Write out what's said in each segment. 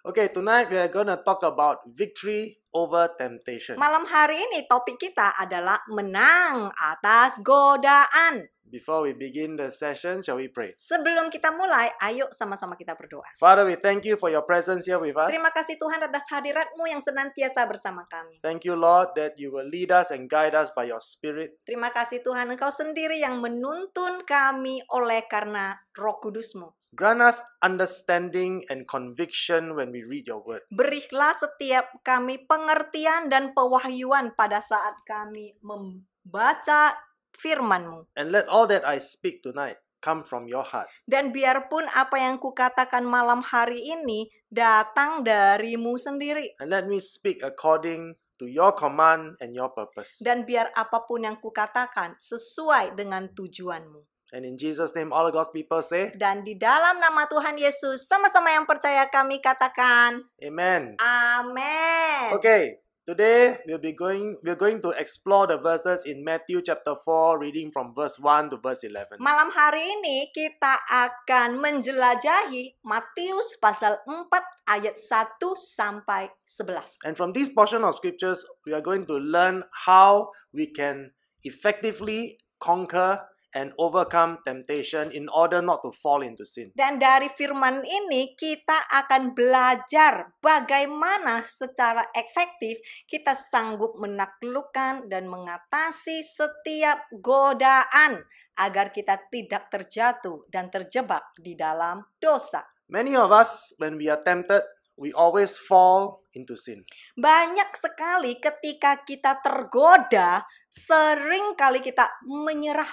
Okay, tonight we are going to talk about victory over temptation. Malam hari ini topik kita adalah menang atas godaan. Before we begin the session, shall we pray? Sebelum kita mulai, ayo sama-sama kita berdoa. Father, we thank you for your presence here with us. Terima kasih Tuhan atas hadirat-Mu yang senantiasa bersama kami. Thank you, Lord, that you will lead us and guide us by your Spirit. Terima kasih Tuhan, Engkau sendiri yang menuntun kami oleh karena Roh Kudus-Mu. Grant us understanding and conviction when we read your word. Berilah setiap kami pengertian dan pewahyuan pada saat kami membaca firman-Mu. And let all that I speak tonight come from your heart. Dan biarpun apa yang kukatakan malam hari ini datang dari-Mu sendiri. And let me speak according to your command and your purpose. Dan biar apapun yang kukatakan sesuai dengan tujuan-Mu. And in Jesus' name, all of God's people say, Dan di dalam nama Tuhan Yesus, sama-sama yang percaya kami katakan, Amen. Amen. Okay, today we're going to explore the verses in Matthew chapter 4, reading from verse 1 to verse 11. Malam hari ini kita akan menjelajahi Matius pasal 4 ayat 1 sampai 11. And from this portion of scriptures, we are going to learn how we can effectively conquer and overcome temptation in order not to fall into sin. Dan dari firman ini kita akan belajar bagaimana secara efektif kita sanggup menaklukkan dan mengatasi setiap godaan agar kita tidak terjatuh dan terjebak di dalam dosa. Many of us, when we are tempted, we always fall into sin. Banyak sekali ketika kita tergoda, sering kali kita menyerah.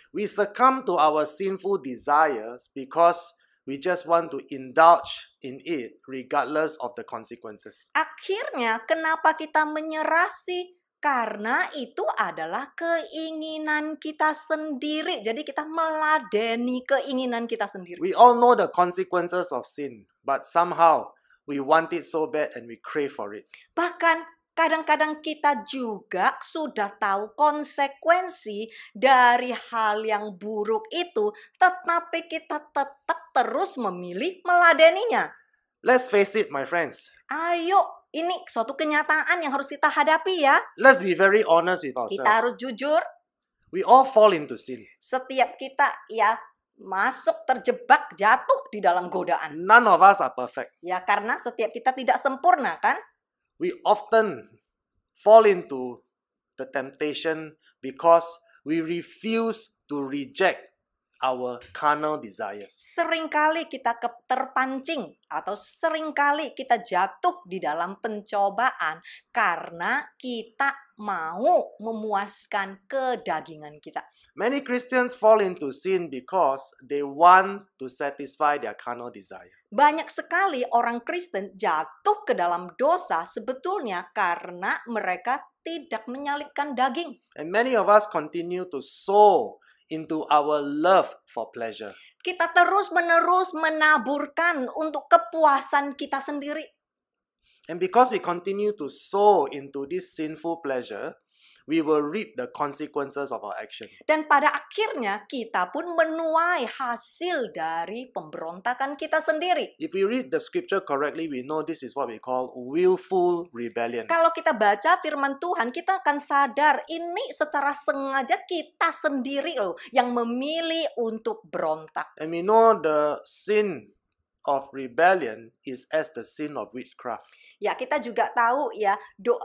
We succumb to our sinful desires because we just want to indulge in it regardless of the consequences. Akhirnya kenapa kita menyerah sih? Karena itu adalah keinginan kita sendiri. Jadi kita meladeni keinginan kita sendiri. We all know the consequences of sin, but somehow we want it so bad and we crave for it. Bahkan kadang-kadang kita juga sudah tahu konsekuensi dari hal yang buruk itu, tetapi kita tetap terus memilih meladeninya. Let's face it, my friends. Ayo, ini suatu kenyataan yang harus kita hadapi ya. Let's be very honest with Kita ourselves. harus jujur, We all fall into sin. setiap kita ya masuk, terjebak, jatuh di dalam godaan. None of us are perfect. Ya karena setiap kita tidak sempurna kan? We often fall into the temptation because we refuse to reject our carnal desires. Seringkali kita terpancing atau seringkali kita jatuh di dalam pencobaan karena kita mau memuaskan kedagingan kita. Many Christians fall into sin because they want to satisfy their carnal desire. Banyak sekali orang Kristen jatuh ke dalam dosa sebetulnya karena mereka tidak menyalipkan daging. And many of us continue to sow into our love for pleasure. Kita terus-menerus menaburkan untuk kepuasan kita sendiri. And because we continue to sow into this sinful pleasure, we will reap the consequences of our action. Dan pada akhirnya kita pun menuai hasil dari pemberontakan kita sendiri. If we read the scripture correctly, we know this is what we call willful rebellion. Kalau kita baca firman Tuhan, kita akan sadar ini secara sengaja kita sendiri loh yang memilih untuk berontak. And we know the sin of rebellion is as the sin of witchcraft. Ya, kita juga tahu ya,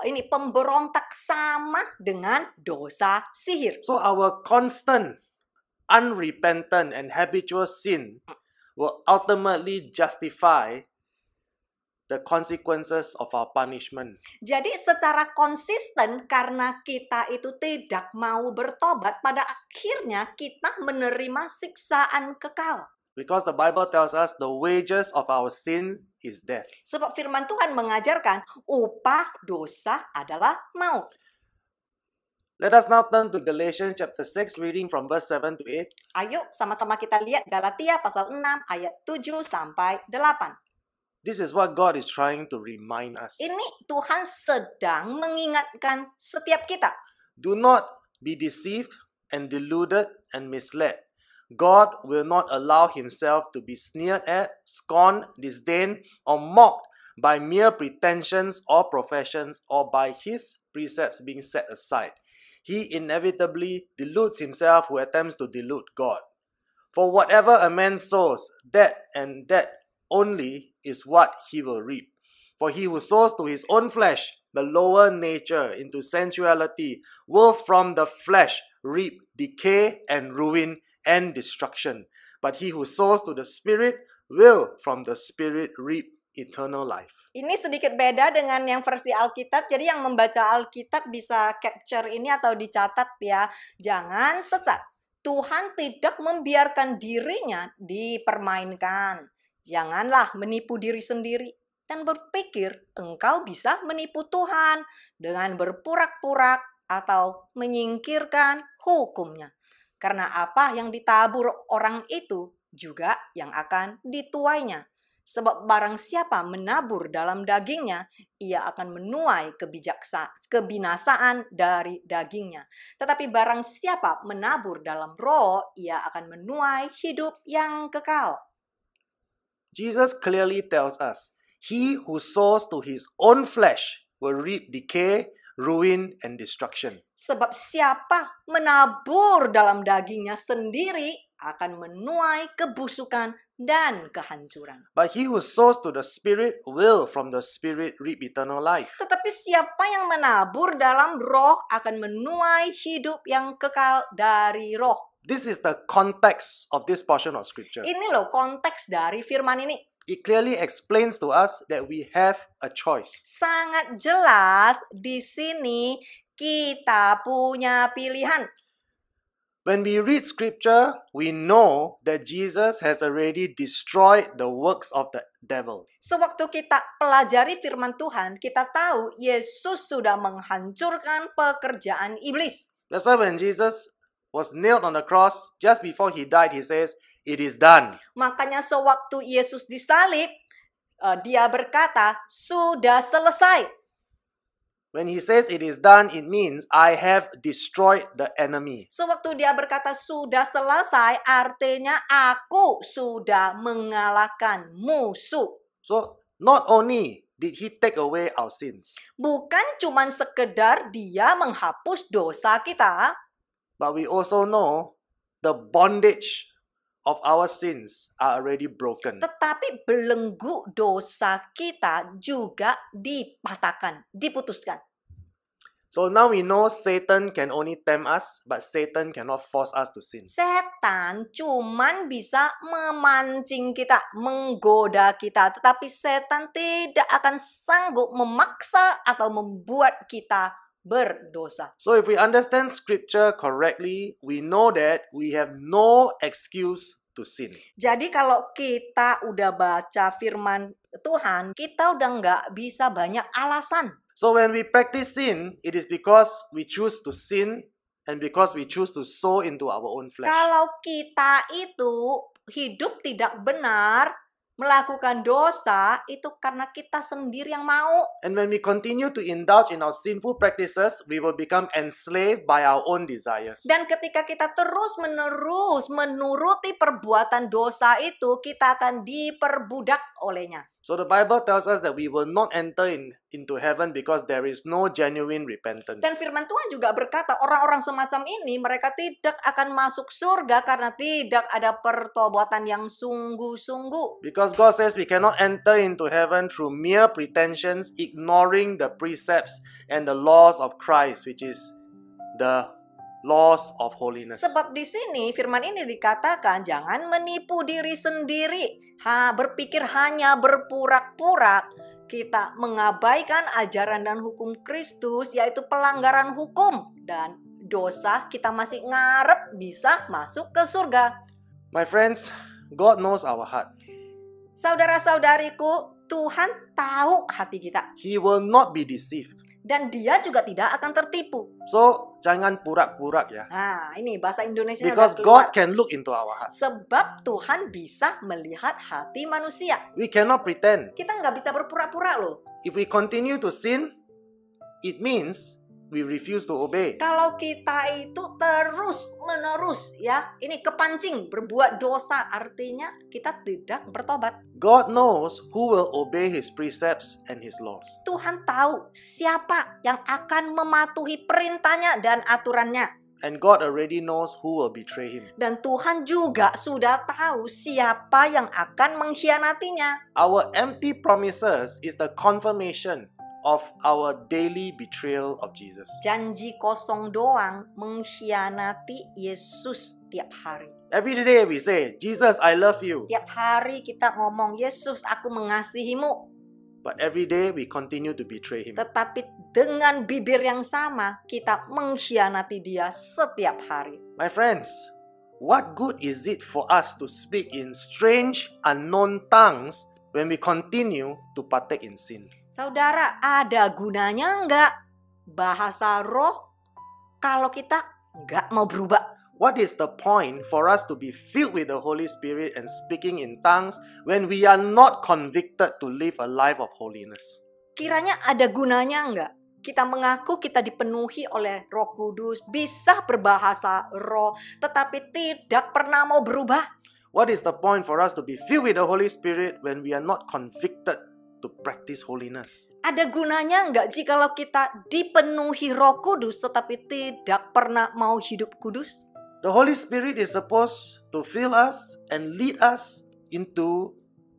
ini pemberontak sama dengan dosa sihir. So our constant, unrepentant and habitual sin will ultimately justify the consequences of our punishment. Jadi secara konsisten karena kita itu tidak mau bertobat, pada akhirnya kita menerima siksaan kekal. Because the Bible tells us the wages of our sin is death. Sebab firman Tuhan mengajarkan upah dosa adalah maut. Let us now turn to Galatians chapter 6, reading from verse 7 to 8. Ayo sama-sama kita lihat Galatia pasal 6 ayat 7 sampai 8. This is what God is trying to remind us. Ini Tuhan sedang mengingatkan setiap kita. Do not be deceived and deluded and misled. God will not allow himself to be sneered at, scorned, disdained, or mocked, by mere pretensions or professions or by his precepts being set aside. He inevitably deludes himself who attempts to delude God. For whatever a man sows, that and that only is what he will reap. For he who sows to his own flesh, the lower nature, into sensuality, will from the flesh reap decay and ruin and destruction. But he who sows to the Spirit will from the Spirit reap eternal life. Ini sedikit beda dengan yang versi Alkitab. Jadi yang membaca Alkitab bisa capture ini atau dicatat ya. Jangan sesat. Tuhan tidak membiarkan dirinya dipermainkan. Janganlah menipu diri sendiri dan berpikir engkau bisa menipu Tuhan dengan berpurak-purak atau menyingkirkan hukumnya. Karena apa yang ditabur orang itu juga yang akan dituainya. Sebab barang siapa menabur dalam dagingnya, ia akan menuai kebinasaan dari dagingnya. Tetapi barang siapa menabur dalam roh, ia akan menuai hidup yang kekal. Jesus clearly tells us, he who sows to his own flesh will reap decay, ruin, and destruction. Sebab siapa menabur dalam dagingnya sendiri akan menuai kebusukan dan kehancuran. But he who sows to the Spirit will from the Spirit reap eternal life. Tetapi siapa yang menabur dalam roh akan menuai hidup yang kekal dari roh. This is the context of this portion of scripture. Ini loh konteks dari firman ini. It clearly explains to us that we have a choice. Sangat jelas di sini kita punya pilihan. When we read scripture, we know that Jesus has already destroyed the works of the devil. Sewaktu kita pelajari firman Tuhan, kita tahu Yesus sudah menghancurkan pekerjaan iblis. That's why when Jesus was nailed on the cross, just before he died, he says, "It is done." Makanya sewaktu Yesus disalib, dia berkata, sudah selesai. When he says it is done, it means I have destroyed the enemy. Sewaktu dia berkata sudah selesai, artinya aku sudah mengalahkan musuh. So not only did he take away our sins, Bukan cuman sekedar dia menghapus dosa kita, but we also know the bondage of our sins are already broken. tetapi belenggu dosa kita juga dipatahkan, diputuskan. So now we know Satan can only tempt us, but Satan cannot force us to sin. Setan cuman bisa memancing kita, menggoda kita, tetapi setan tidak akan sanggup memaksa atau membuat kita berdosa. So if we understand scripture correctly, we know that we have no excuse to sin. Jadi kalau kita udah baca firman Tuhan, kita udah nggak bisa banyak alasan. So when we practice sin, it is because we choose to sin and because we choose to sow into our own flesh. Kalau kita itu hidup tidak benar, melakukan dosa, itu karena kita sendiri yang mau. And when we continue to indulge in our sinful practices, we will become enslaved by our own desires. Dan ketika kita terus-menerus menuruti perbuatan dosa itu, kita akan diperbudak olehnya. So the Bible tells us that we will not enter into heaven because there is no genuine repentance. Dan firman Tuhan juga berkata, orang-orang semacam ini mereka tidak akan masuk surga karena tidak ada pertobatan yang sungguh-sungguh. Because God says we cannot enter into heaven through mere pretensions, ignoring the precepts and the laws of Christ, which is the laws of holiness. Sebab di sini firman ini dikatakan jangan menipu diri sendiri. Berpikir hanya berpurak-purak. Kita mengabaikan ajaran dan hukum Kristus, yaitu pelanggaran hukum. Dan dosa kita masih ngarep bisa masuk ke surga. My friends, God knows our heart. Saudara-saudariku, Tuhan tahu hati kita. He will not be deceived. Dan dia juga tidak akan tertipu. So, jangan purak-purak ya. Nah, ini bahasa Indonesia Because udah keluar. God can look into our heart. Sebab Tuhan bisa melihat hati manusia. We cannot pretend. Kita nggak bisa berpura-pura loh. If we continue to sin, it means we refuse to obey. Kalau kita itu terus-menerus ya, ini kepancing berbuat dosa, artinya kita tidak bertobat. God knows who will obey His precepts and His laws. Tuhan tahu siapa yang akan mematuhi perintahnya dan aturannya. And God already knows who will betray Him. Dan Tuhan juga sudah tahu siapa yang akan mengkhianatinya. Our empty promises is the confirmation of our daily betrayal of Jesus. Janji kosong doang mengkhianati Yesus tiap hari. Every day we say, Jesus, I love you. Tiap hari kita ngomong, Yesus, aku mengasihimu. But every day we continue to betray Him. Tetapi dengan bibir yang sama, kita mengkhianati Dia setiap hari. My friends, what good is it for us to speak in strange, unknown tongues when we continue to partake in sin? Saudara, ada gunanya enggak bahasa roh kalau kita enggak mau berubah? What is the point for us to be filled with the Holy Spirit and speaking in tongues when we are not convicted to live a life of holiness? Kiranya ada gunanya enggak? Kita mengaku kita dipenuhi oleh Roh Kudus, bisa berbahasa roh, tetapi tidak pernah mau berubah. What is the point for us to be filled with the Holy Spirit when we are not convicted to practice holiness? Ada gunanya enggak jikalau kita dipenuhi Roh Kudus tetapi tidak pernah mau hidup kudus? The Holy Spirit is supposed to fill us and lead us into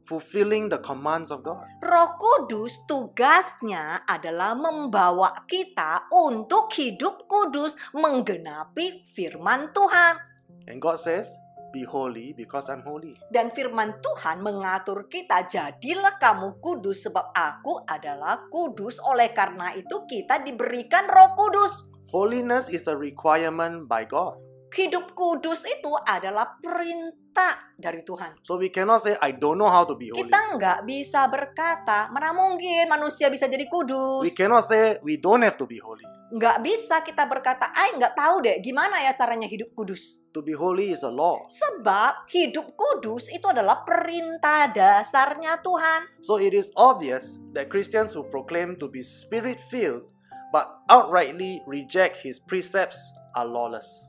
fulfilling the commands of God. Roh Kudus tugasnya adalah membawa kita untuk hidup kudus, menggenapi firman Tuhan. And God says, be holy because I'm holy. Dan firman Tuhan mengatur kita, jadilah kamu kudus sebab aku adalah kudus. Oleh karena itu kita diberikan Roh Kudus. Holiness is a requirement by God. Hidup kudus itu adalah perintah dari Tuhan. So we cannot say, I don't know how to be holy. Kita nggak bisa berkata, mana mungkin manusia bisa jadi kudus. We cannot say, we don't have to be holy. Nggak bisa kita berkata, nggak tahu deh gimana ya caranya hidup kudus. To be holy is a law. Sebab hidup kudus itu adalah perintah dasarnya Tuhan. So it is obvious that Christians who proclaim to be spirit-filled but outrightly reject His precepts are lawless.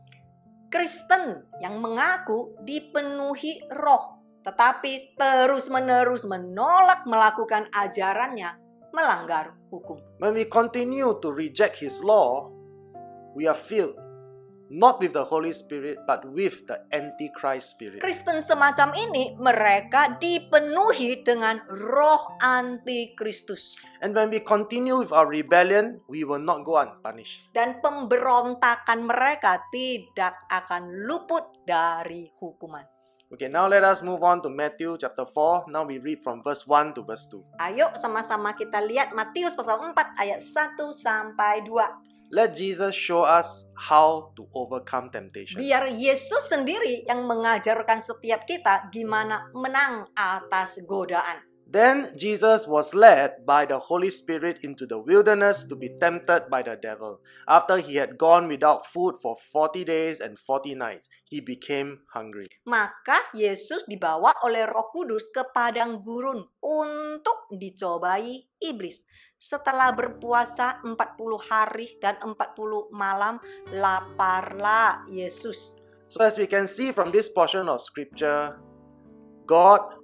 Kristen yang mengaku dipenuhi roh, tetapi terus-menerus menolak melakukan ajarannya, melanggar hukum. When we continue to reject His law, we are filled not with the Holy Spirit but with the Antichrist spirit. Kristen semacam ini mereka dipenuhi dengan roh antikristus. And when we continue with our rebellion, we will not go unpunished. Dan pemberontakan mereka tidak akan luput dari hukuman. Okay, now let us move on to Matthew chapter 4. Now we read from verse 1 to verse 2. Ayo sama-sama kita lihat Matius pasal 4 ayat 1 sampai 2. Let Jesus show us how to overcome temptation. Biar Yesus sendiri yang mengajarkan setiap kita gimana menang atas godaan. Then Jesus was led by the Holy Spirit into the wilderness to be tempted by the devil. After he had gone without food for 40 days and 40 nights, he became hungry. Maka Yesus dibawa oleh Roh Kudus ke padang gurun untuk dicobai iblis. Setelah berpuasa 40 hari dan 40 malam, laparlah Yesus. So as we can see from this portion of scripture, God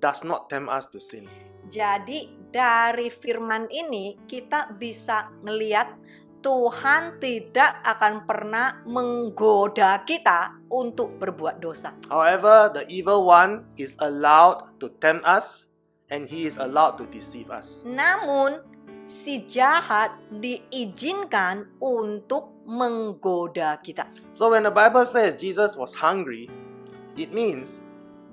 does not tempt us to sin. Jadi dari firman ini kita bisa ngelihat Tuhan tidak akan pernah menggoda kita untuk berbuat dosa. However, the evil one is allowed to tempt us and he is allowed to deceive us. Namun si jahat diizinkan untuk menggoda kita. So when the Bible says Jesus was hungry, it means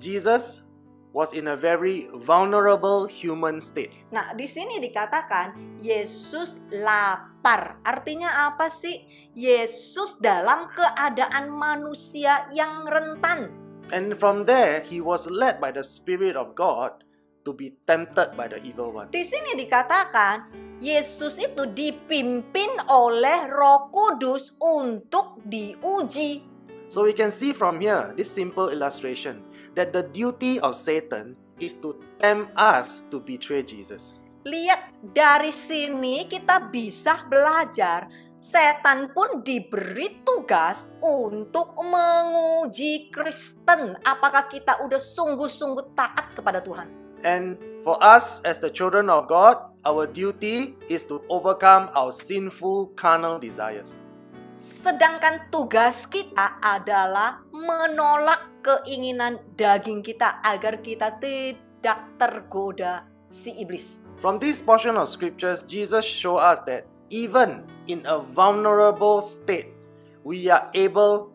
Jesus was in a very vulnerable human state. Nah, di sini dikatakan Yesus lapar. Artinya apa sih? Yesus dalam keadaan manusia yang rentan. And from there, he was led by the Spirit of God to be tempted by the evil one. Di sini dikatakan Yesus itu dipimpin oleh Roh Kudus untuk diuji. So we can see from here, this simple illustration, that the duty of Satan is to tempt us to betray Jesus. Lihat dari sini kita bisa belajar Setan pun diberi tugas untuk menguji Kristen. Apakah kita udah sungguh-sungguh taat kepada Tuhan? And for us as the children of God, our duty is to overcome our sinful carnal desires. Sedangkan tugas kita adalah menolak keinginan daging kita agar kita tidak tergoda si iblis. From this portion of scriptures, Jesus shows us that even in a vulnerable state, we are able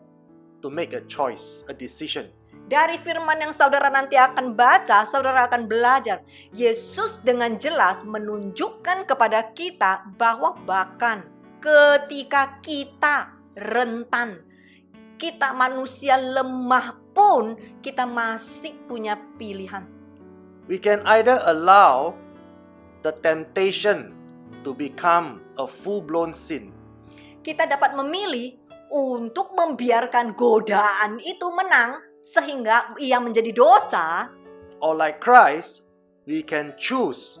to make a choice, a decision. Dari firman yang saudara nanti akan baca, saudara akan belajar. Yesus dengan jelas menunjukkan kepada kita bahwa bahkan ketika kita rentan, kita manusia lemah pun, kita masih punya pilihan. We can either allow the temptation to become a full-blown sin, Kita dapat memilih untuk membiarkan godaan itu menang sehingga ia menjadi dosa, or like Christ, we can choose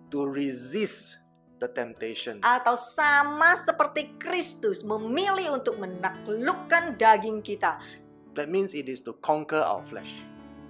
to resist the temptation. atau sama seperti Kristus memilih untuk menaklukkan daging kita, That means it is to conquer our flesh.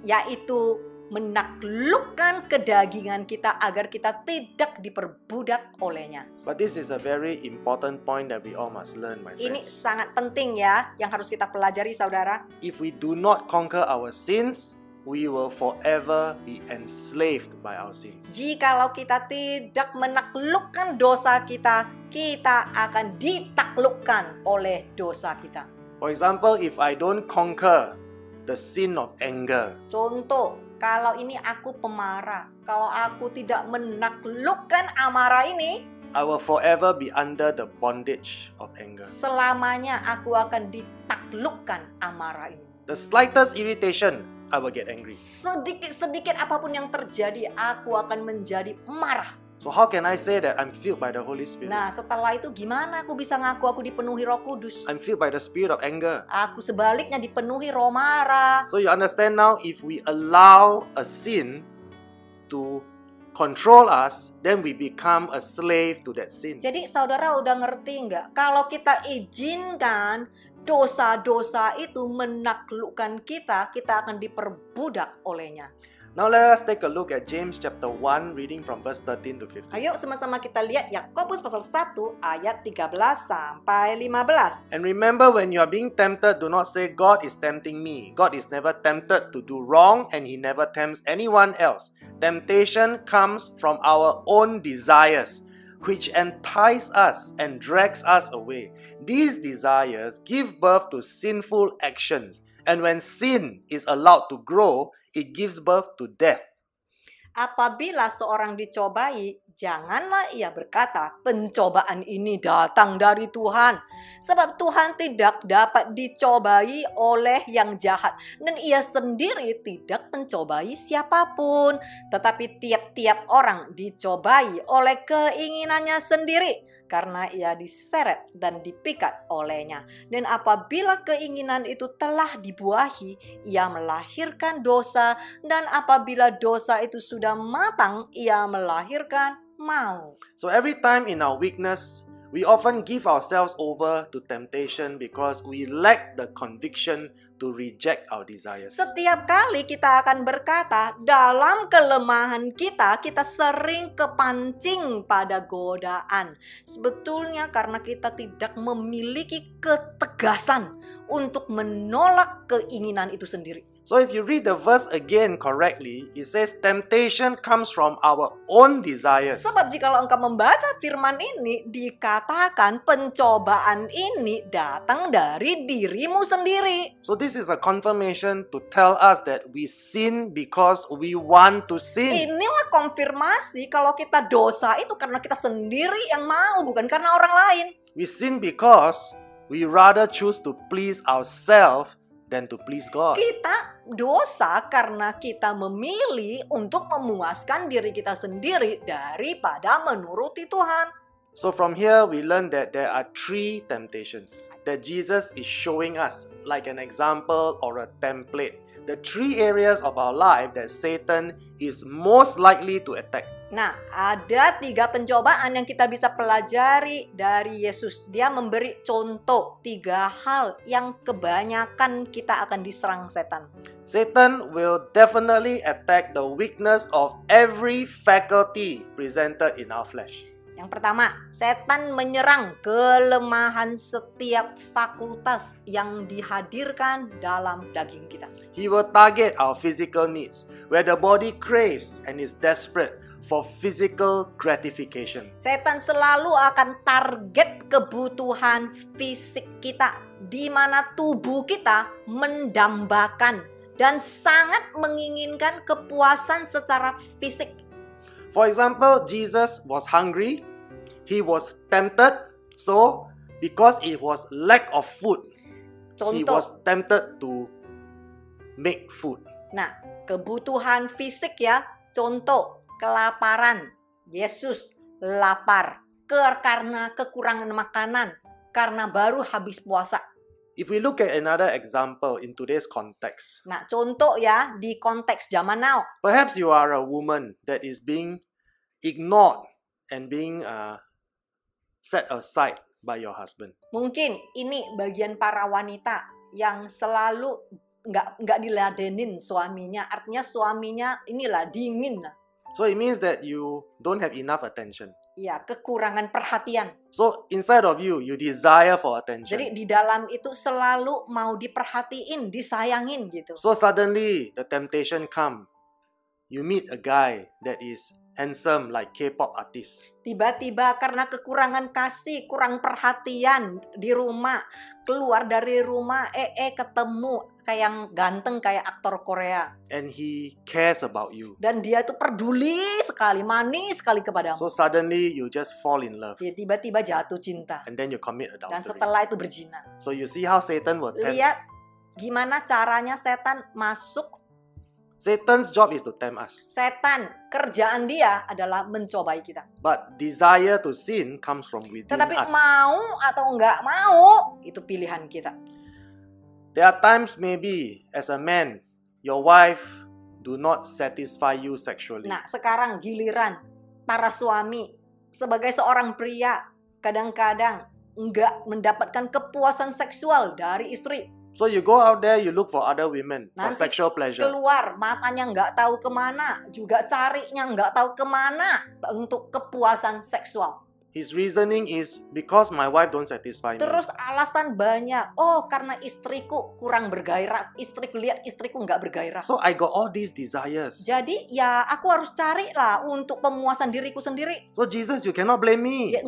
yaitu menaklukkan kedagingan kita agar kita tidak diperbudak olehnya. But this is a very important point that we all must learn, my Ini friends. sangat penting ya, yang harus kita pelajari saudara. If we do not conquer our sins, we will forever be enslaved by our sins. Jikalau kita tidak menaklukkan dosa kita, kita akan ditaklukkan oleh dosa kita. For example, if I don't conquer the sin of anger, Contoh, kalau ini aku pemarah, kalau aku tidak menaklukkan amarah ini, I will forever be under the bondage of anger. selamanya aku akan ditaklukkan amarah ini. The slightest irritation, I will get angry. Sedikit-sedikit apapun yang terjadi, aku akan menjadi marah. So how can I say that I'm filled by the Holy Spirit? Nah, setelah itu gimana aku bisa ngaku aku dipenuhi Roh Kudus? I'm filled by the spirit of anger. Aku sebaliknya dipenuhi roh marah. So you understand now, if we allow a sin to control us, then we become a slave to that sin. Jadi saudara udah ngerti nggak? Kalau kita izinkan dosa-dosa itu menaklukkan kita, kita akan diperbudak olehnya. Now let us take a look at James chapter 1, reading from verse 13 to 15. Ayo sama-sama kita lihat Yakobus pasal 1 ayat 13 sampai 15. And remember, when you are being tempted, do not say, God is tempting me. God is never tempted to do wrong, and He never tempts anyone else. Temptation comes from our own desires, which entice us and drags us away. These desires give birth to sinful actions, and when sin is allowed to grow, it gives birth to death. Apabila seorang dicobai, janganlah ia berkata, pencobaan ini datang dari Tuhan. Sebab Tuhan tidak dapat dicobai oleh yang jahat. Dan ia sendiri tidak mencobai siapapun. Tetapi tiap-tiap orang dicobai oleh keinginannya sendiri. Karena ia diseret dan dipikat olehnya. Dan apabila keinginan itu telah dibuahi, ia melahirkan dosa. Dan apabila dosa itu sudah matang, ia melahirkan maut. So every time in our weakness, we often give ourselves over to temptation because we lack the conviction to reject our desires. Setiap kali kita akan berkata, dalam kelemahan kita, kita sering kepancing pada godaan. Sebetulnya karena kita tidak memiliki ketegasan untuk menolak keinginan itu sendiri. So if you read the verse again correctly, it says temptation comes from our own desires. Sebab jikalau engkau membaca firman ini, dikatakan pencobaan ini datang dari dirimu sendiri. So this is a confirmation to tell us that we sin because we want to sin. Inilah konfirmasi kalau kita dosa itu karena kita sendiri yang mau, bukan karena orang lain. We sin because we rather choose to please ourselves than to please God. Kita dosa karena kita memilih untuk memuaskan diri kita sendiri daripada menuruti Tuhan. So from here we learn that there are three temptations that Jesus is showing us like an example or a template the three areas of our life that Satan is most likely to attack. Nah, ada 3 pencobaan yang kita bisa pelajari dari Yesus. Dia memberi contoh 3 hal yang kebanyakan kita akan diserang setan. Satan will definitely attack the weakness of every faculty presented in our flesh. Yang pertama, setan menyerang kelemahan setiap fakultas yang dihadirkan dalam daging kita. He will target our physical needs, where the body craves and is desperate for physical gratification. Setan selalu akan target kebutuhan fisik kita, di mana tubuh kita mendambakan dan sangat menginginkan kepuasan secara fisik. For example, Jesus was hungry, he was tempted, so because it was lack of food, he Contoh, was tempted to make food. nah, kebutuhan fisik ya, contoh kelaparan. Yesus lapar karena kekurangan makanan, karena baru habis puasa. If we look at another example in today's context, Nah, contoh ya di konteks zaman now. perhaps you are a woman that is being ignored and being set aside by your husband. Mungkin ini bagian para wanita yang selalu nggak diladenin suaminya. Artinya suaminya inilah dingin. So it means that you don't have enough attention. Ya, kekurangan perhatian. So inside of you, you desire for attention. Jadi di dalam itu selalu mau diperhatiin, disayangin gitu. So suddenly the temptation come. You meet a guy that is handsome like K-pop artist. Tiba-tiba karena kekurangan kasih, kurang perhatian di rumah, keluar dari rumah, ketemu kayak yang ganteng kayak aktor Korea. And he cares about you. Dan dia tuh peduli sekali, manis sekali kepadamu. So suddenly you just fall in love. Dia tiba-tiba jatuh cinta. And then you commit Dan adultery. setelah itu berzina. So you see how Satan will tempt. Lihat gimana caranya setan masuk. Satan's job is to tempt us. Setan, kerjaan dia adalah mencobai kita. But desire to sin comes from within Tetapi us. mau atau enggak mau, itu pilihan kita. There are times maybe as a man, your wife do not satisfy you sexually. Nah, sekarang giliran para suami sebagai seorang pria kadang-kadang enggak mendapatkan kepuasan seksual dari istri. So you go out there, you look for other women for Nanti sexual pleasure. Keluar, matanya nggak tahu kemana, juga carinya nggak tahu kemana untuk kepuasan seksual. His reasoning is because my wife don't satisfy me. Terus alasan banyak, oh karena istriku kurang bergairah, lihat istriku nggak bergairah. So I got all these desires. Jadi ya aku harus carilah untuk pemuasan diriku sendiri. So Jesus, you cannot blame me.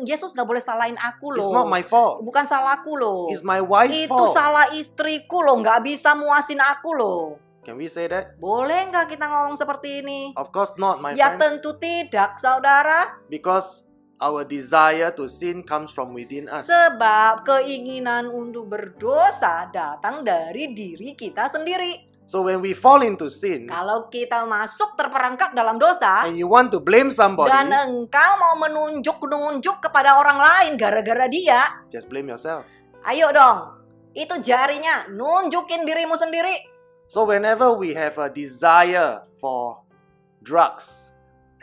Yesus nggak boleh salahin aku loh. It's not my fault. Bukan salahku loh. It's my wife's Itu fault. salah istriku loh, nggak bisa muasin aku loh. Can we say that? Boleh nggak kita ngomong seperti ini? Of course not, my Ya friend. tentu tidak, saudara. Because our desire to sin comes from within us. Sebab keinginan untuk berdosa datang dari diri kita sendiri. So when we fall into sin Kalau kita masuk terperangkap dalam dosa, and you want to blame somebody, dan engkau mau menunjuk kepada orang lain gara-gara dia, just blame yourself. ayo dong, itu jarinya nunjukin dirimu sendiri. So whenever we have a desire for drugs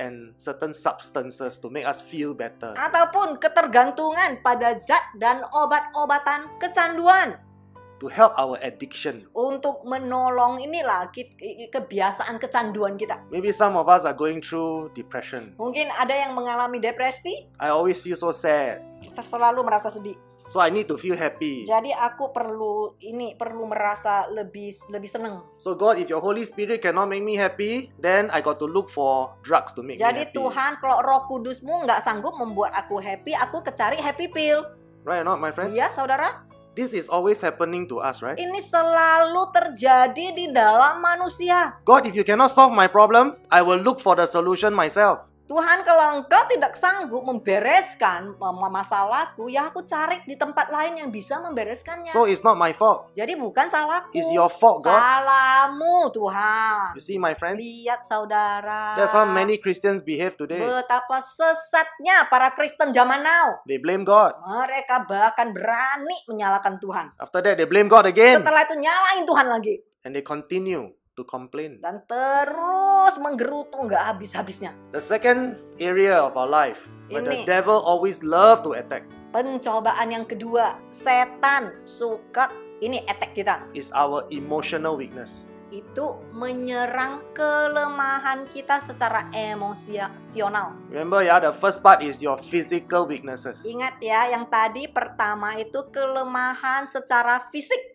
and certain substances to make us feel better, Ataupun ketergantungan pada zat dan obat-obatan kecanduan. to help our addiction. Untuk menolong inilah kebiasaan kecanduan kita. Maybe some of us are going through depression. Mungkin ada yang mengalami depresi, I always feel so sad. kita selalu merasa sedih. So I need to feel happy. Jadi aku perlu merasa lebih seneng. So God, if your Holy Spirit cannot make me happy, then I got to look for drugs to make me Jadi happy. Tuhan, kalau Roh Kudusmu nggak sanggup membuat aku cari happy pill. Right or not, my friends? Iya, saudara? This is always happening to us, right? Ini selalu terjadi di dalam manusia. God, if you cannot solve my problem, I will look for the solution myself. Tuhan, kalau engkau tidak sanggup membereskan masalahku, ya aku cari di tempat lain yang bisa membereskannya. So it's not my fault. Jadi bukan salahku. It's your fault, God. Salahmu, Tuhan. You see, my friends? Lihat saudara. That's how many Christians behave today. Betapa sesatnya para Kristen zaman now. They blame God. Mereka bahkan berani menyalahkan Tuhan. After that, they blame God again. Setelah itu nyalain Tuhan lagi. And they continue to complain. Dan terus menggerutu nggak habis-habisnya. The second area of our life where the Ini. devil always love to attack Pencobaan yang kedua, setan suka attack kita. is our emotional weakness. Itu menyerang kelemahan kita secara emosional. Remember, the first part is your physical weaknesses. Ingat ya, yang tadi pertama itu kelemahan secara fisik.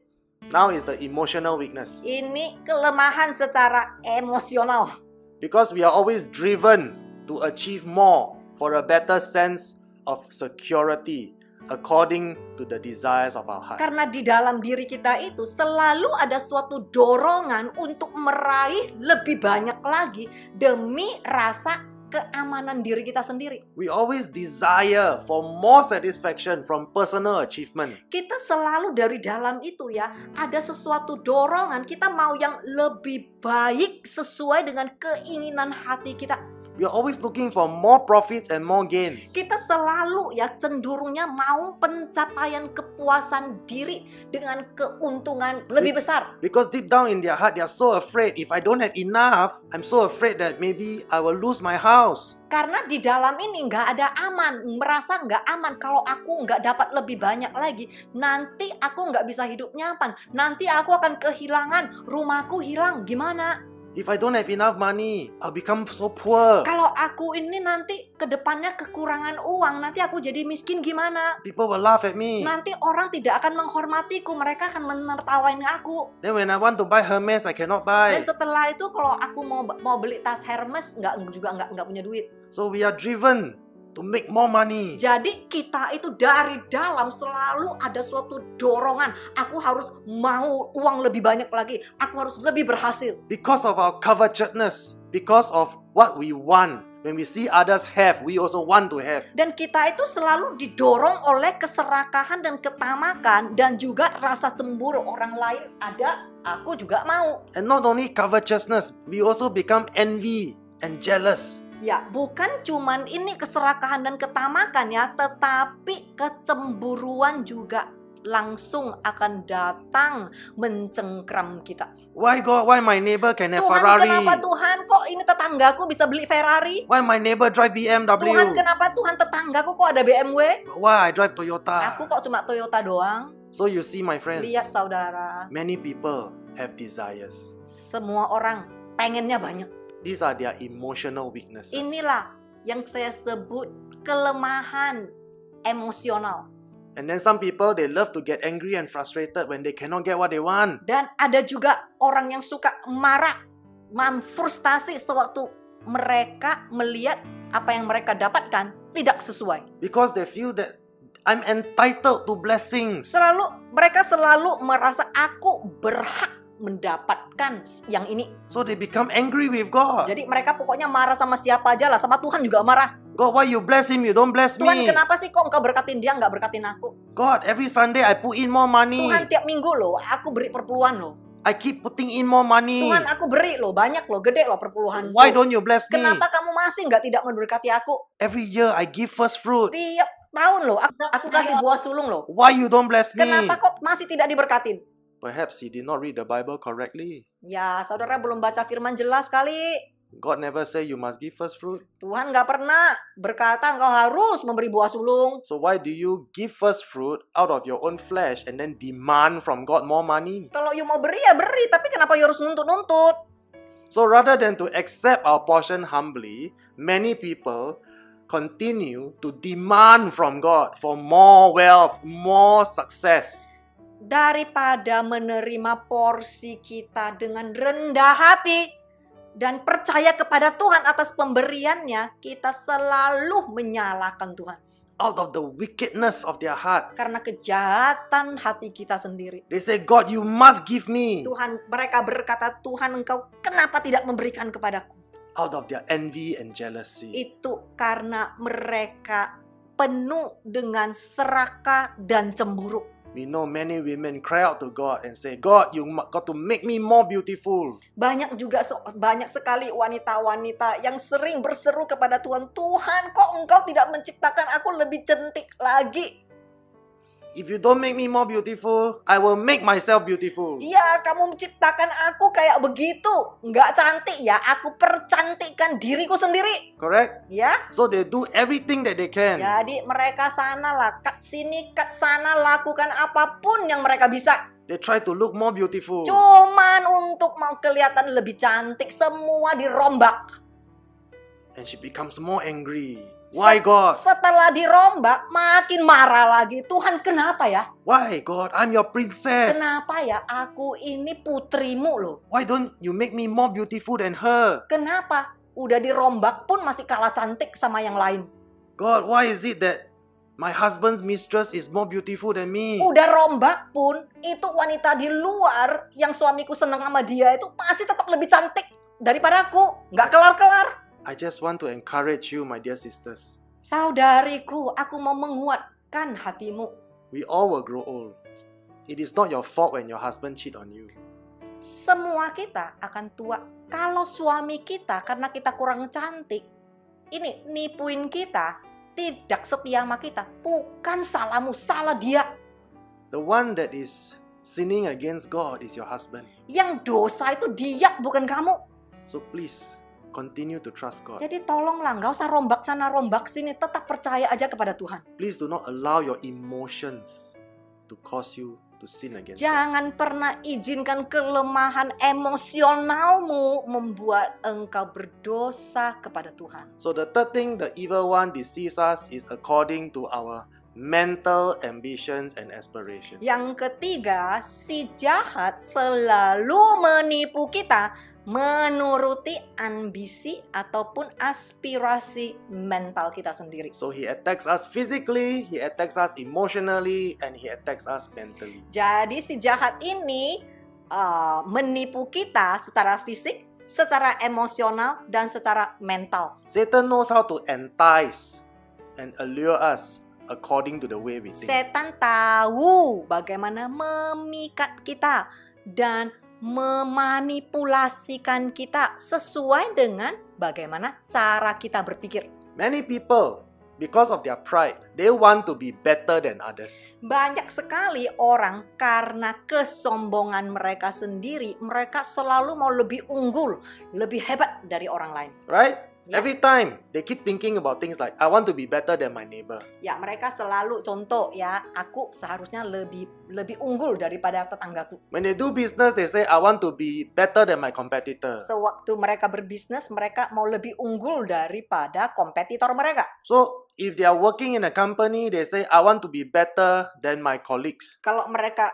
Now is the emotional weakness. Ini kelemahan secara emosional. Because we are always driven to achieve more for a better sense of security according to the desires of our heart. Karena di dalam diri kita itu selalu ada suatu dorongan untuk meraih lebih banyak lagi demi rasa keamanan diri kita sendiri. We always desire for more satisfaction from personal achievement. Kita selalu dari dalam itu ya, ada sesuatu dorongan kita mau yang lebih baik sesuai dengan keinginan hati kita. We are always looking for more profits and more gains. Kita selalu ya cenderungnya mau pencapaian kepuasan diri dengan keuntungan lebih besar. Because deep down in their heart, they are so afraid. If I don't have enough, I'm so afraid that maybe I will lose my house. Karena di dalam ini nggak ada aman, merasa nggak aman. Kalau aku nggak dapat lebih banyak lagi, nanti aku nggak bisa hidup nyaman. Nanti aku akan kehilangan, rumahku hilang, gimana? If I don't have enough money, I'll become so poor. Kalau aku ini nanti ke depannya kekurangan uang, nanti aku jadi miskin gimana? People will laugh at me. Nanti orang tidak akan menghormatiku, mereka akan menertawain aku. Then when I want to buy Hermes, I cannot buy. Dan setelah itu kalau aku mau beli tas Hermes, nggak punya duit. So we are driven to make more money. Jadi kita itu dari dalam selalu ada suatu dorongan. Aku harus mau uang lebih banyak lagi. Aku harus lebih berhasil. Because of our covetousness, because of what we want. When we see others have, we also want to have. Dan kita itu selalu didorong oleh keserakahan dan ketamakan dan juga rasa cemburu orang lain ada, aku juga mau. And not only covetousness, we also become envy and jealous. Ya, bukan cuman ini keserakahan dan ketamakan ya, tetapi kecemburuan juga langsung akan datang mencengkram kita. Why God? Why my neighbor can have Tuhan, Ferrari? kenapa Tuhan kok ini tetanggaku bisa beli Ferrari? Why my neighbor drive Tuhan, BMW? kenapa Tuhan tetanggaku kok ada BMW? Why I drive Toyota? Aku kok cuma Toyota doang? So you see, my friends, Lihat saudara, many people have desires. semua orang pengennya banyak. These are their emotional weaknesses. Inilah yang saya sebut kelemahan emosional. And then some people, they love to get angry and frustrated when they cannot get what they want. Dan ada juga orang yang suka marah, frustasi sewaktu mereka melihat apa yang mereka dapatkan tidak sesuai. Because they feel that I'm entitled to blessings. Mereka selalu merasa aku berhak mendapatkan yang ini. So they become angry with God. Jadi mereka pokoknya marah sama siapa aja lah, sama Tuhan juga marah. God, why you bless him, you don't bless Tuhan, me? kenapa sih kok engkau berkatin dia, nggak berkatin aku? God, every Sunday I put in more money. Tuhan, tiap minggu loh, aku beri perpuluhan loh. I keep putting in more money. Tuhan, aku beri loh, banyak loh, gede loh perpuluhan. Why don't you bless me? Kenapa kamu masih nggak tidak memberkati aku? Every year I give first fruit. Tiap tahun loh, aku kasih buah sulung loh. Why you don't bless me? Kenapa kok masih tidak diberkatin? Perhaps he did not read the Bible correctly. Ya, saudara belum baca firman jelas kali. God never say you must give first fruit. Tuhan nggak pernah berkata engkau harus memberi buah sulung. So why do you give first fruit out of your own flesh and then demand from God more money? Kalau you mau beri ya beri, tapi kenapa you harus nuntut-nuntut? So rather than to accept our portion humbly, many people continue to demand from God for more wealth, more success. Daripada menerima porsi kita dengan rendah hati dan percaya kepada Tuhan atas pemberiannya, kita selalu menyalahkan Tuhan. Out of the wickedness of their heart, Karena kejahatan hati kita sendiri. they say, God, you must give me. Mereka berkata, Tuhan engkau kenapa tidak memberikan kepadaku? out of their envy and jealousy. Itu karena mereka penuh dengan serakah dan cemburu. We know many women cry out to God and say, God, you got to make me more beautiful. Banyak sekali wanita-wanita yang sering berseru kepada Tuhan, Tuhan, kok Engkau tidak menciptakan aku lebih cantik lagi? If you don't make me more beautiful, I will make myself beautiful. Ya, kamu menciptakan aku kayak begitu. Nggak cantik ya, aku percantikkan diriku sendiri. Correct? Ya, So they do everything that they can. jadi mereka sanalah, kat sini, kat sana, lakukan apapun yang mereka bisa. They try to look more beautiful. Cuman untuk mau kelihatan lebih cantik, semua dirombak. And she becomes more angry. Why God? Setelah dirombak, makin marah lagi. Tuhan, kenapa ya? Why God? I'm your princess. Kenapa ya? Aku ini putrimu loh. Why don't you make me more beautiful than her? Kenapa? Udah dirombak pun masih kalah cantik sama yang lain. God, why is it that my husband's mistress is more beautiful than me? Udah rombak pun, itu wanita di luar yang suamiku seneng sama dia itu pasti tetap lebih cantik daripada aku. Nggak kelar-kelar. I just want to encourage you, my dear sisters. Saudariku, aku mau menguatkan hatimu. We all will grow old. It is not your fault when your husband cheat on you. Semua kita akan tua. Kalau suami kita karena kita kurang cantik, ini nipuin kita, tidak setia sama kita. Bukan salahmu, salah dia. The one that is sinning against God is your husband. Yang dosa itu dia, bukan kamu. So please, continue to trust God. Jadi tolonglah, nggak usah rombak sana, rombak sini. Tetap percaya aja kepada Tuhan. Please do not allow your emotions to cause you to sin against God. Jangan pernah izinkan kelemahan emosionalmu membuat engkau berdosa kepada Tuhan. So the third thing the evil one deceives us is according to our mental ambitions and aspirations. Yang ketiga, si jahat selalu menipu kita menuruti ambisi ataupun aspirasi mental kita sendiri. So he attacks us physically, he attacks us emotionally, and he attacks us mentally. Jadi si jahat ini menipu kita secara fisik, secara emosional, dan secara mental. Satan knows how to entice and allure us according to the way we think. Setan tahu bagaimana memikat kita dan memanipulasikan kita sesuai dengan bagaimana cara kita berpikir. Many people, because of their pride, they want to be better than others. Banyak sekali orang karena kesombongan mereka sendiri, mereka selalu mau lebih unggul, lebih hebat dari orang lain. Right? Yeah. Every time they keep thinking about things like, I want to be better than my neighbor. Ya, mereka selalu contoh ya, aku seharusnya lebih unggul daripada tetanggaku. When they do business, they say, I want to be better than my competitor. Sewaktu mereka berbisnis, mereka mau lebih unggul daripada kompetitor mereka. So, if they are working in a company, they say, I want to be better than my colleagues. Kalau mereka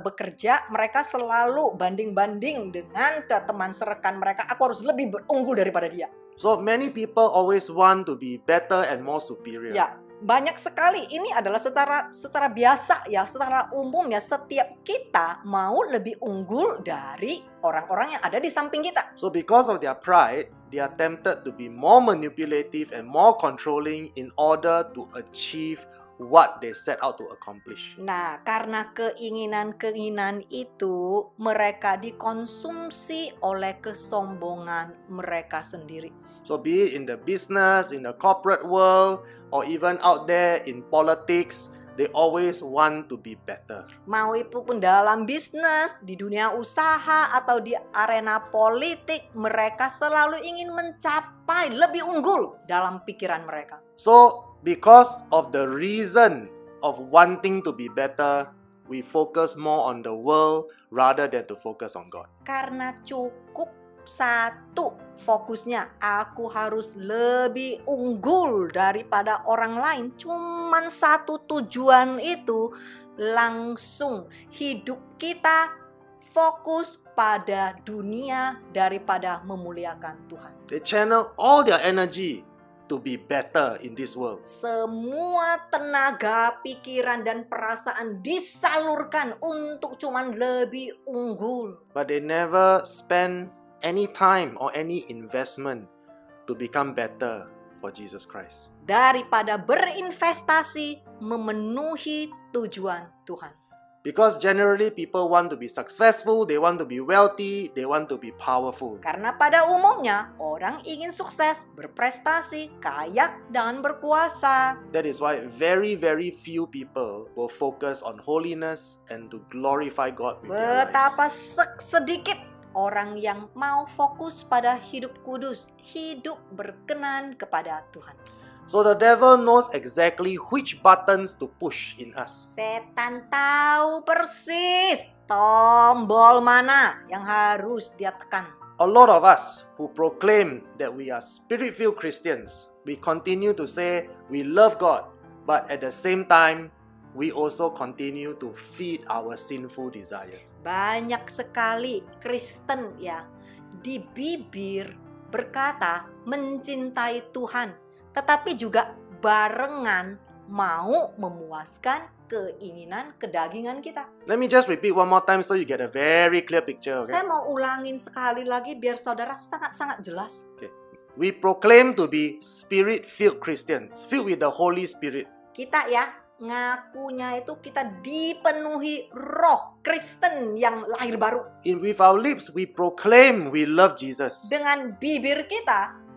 bekerja, mereka selalu banding-banding dengan teman serekan mereka. Aku harus lebih unggul daripada dia. So, many people always want to be better and more superior. Ya, banyak sekali. Ini adalah secara biasa ya, secara umum ya, setiap kita mau lebih unggul dari orang-orang yang ada di samping kita. So, because of their pride, they are tempted to be more manipulative and more controlling in order to achieve what they set out to accomplish. Nah, karena keinginan-keinginan itu, mereka dikonsumsi oleh kesombongan mereka sendiri. So be it in the business, in the corporate world, or even out there in politics, they always want to be better. Mau itu pun dalam bisnis, di dunia usaha, atau di arena politik, mereka selalu ingin mencapai lebih unggul dalam pikiran mereka. So, because of the reason of wanting to be better, we focus more on the world rather than to focus on God. Karena cukup satu fokusnya, aku harus lebih unggul daripada orang lain. Cuman satu tujuan itu, langsung hidup kita fokus pada dunia daripada memuliakan Tuhan. They channel all their energy to be better in this world. Semua tenaga, pikiran, dan perasaan disalurkan untuk cuman lebih unggul. But they never spend any time or any investment to become better for Jesus Christ. Daripada berinvestasi memenuhi tujuan Tuhan. Because generally people want to be successful, they want to be wealthy, they want to be powerful. Karena pada umumnya orang ingin sukses, berprestasi, kaya, dan berkuasa. That is why very, very few people will focus on holiness and to glorify God with their lives. Betapa sedikit orang yang mau fokus pada hidup kudus, hidup berkenan kepada Tuhan. So the devil knows exactly which buttons to push in us. Setan tahu persis tombol mana yang harus dia tekan. A lot of us who proclaim that we are spirit-filled Christians, we continue to say we love God, but at the same time, we also continue to feed our sinful desires. Banyak sekali Kristen ya di bibir berkata mencintai Tuhan, tetapi juga barengan mau memuaskan keinginan kedagingan kita. Let me just repeat one more time so you get a very clear picture. Okay? Saya mau ulangin sekali lagi biar saudara sangat-sangat jelas. Okay. We proclaim to be spirit-filled Christians, filled with the Holy Spirit. Kita ya ngakunya itu kita dipenuhi roh Kristen yang lahir baru. With our lips, we proclaim we love Jesus. Dengan bibir kita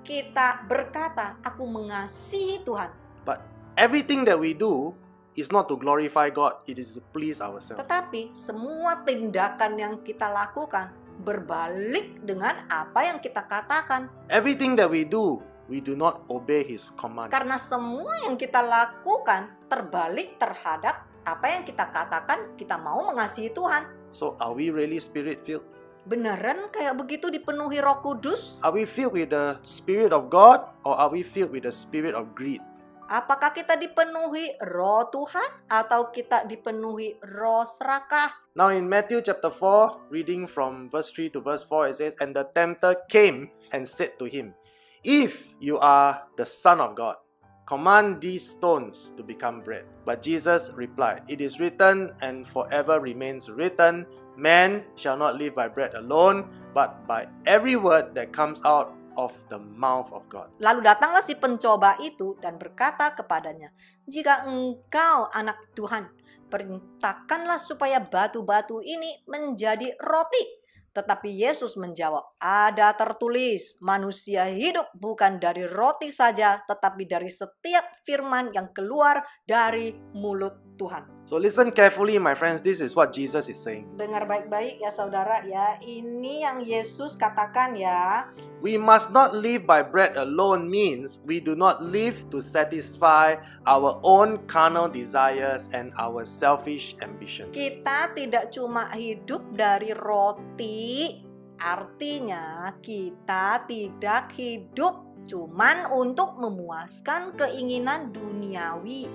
berkata, aku mengasihi Tuhan. But everything that we do is not to glorify God, it is to please ourselves. Tetapi semua tindakan yang kita lakukan berbalik dengan apa yang kita katakan. Everything that we do not obey His command. Karena semua yang kita lakukan terbalik terhadap apa yang kita katakan, kita mau mengasihi Tuhan. So are we really spirit-filled? Beneran kayak begitu dipenuhi Roh Kudus? Are we filled with the Spirit of God or are we filled with the spirit of greed? Apakah kita dipenuhi Roh Tuhan atau kita dipenuhi roh serakah? Now in Matthew chapter 4, reading from verse 3 to verse 4, it says, "And the tempter came and said to him, If you are the Son of God, command these stones to become bread. But Jesus replied, It is written, and forever remains written, Man shall not live by bread alone, but by every word that comes out of the mouth of God." Lalu datanglah si pencoba itu dan berkata kepadanya, "Jika engkau anak Tuhan, perintahkanlah supaya batu-batu ini menjadi roti." Tetapi Yesus menjawab, "Ada tertulis, manusia hidup bukan dari roti saja, tetapi dari setiap firman yang keluar dari mulut Tuhan." So listen carefully, my friends. This is what Jesus is saying. Dengar baik-baik ya saudara ya. Ini yang Yesus katakan ya. We must not live by bread alone means we do not live to satisfy our own carnal desires and our selfish ambitions. Kita tidak cuma hidup dari roti, artinya kita tidak hidup cuman untuk memuaskan keinginan duniawi,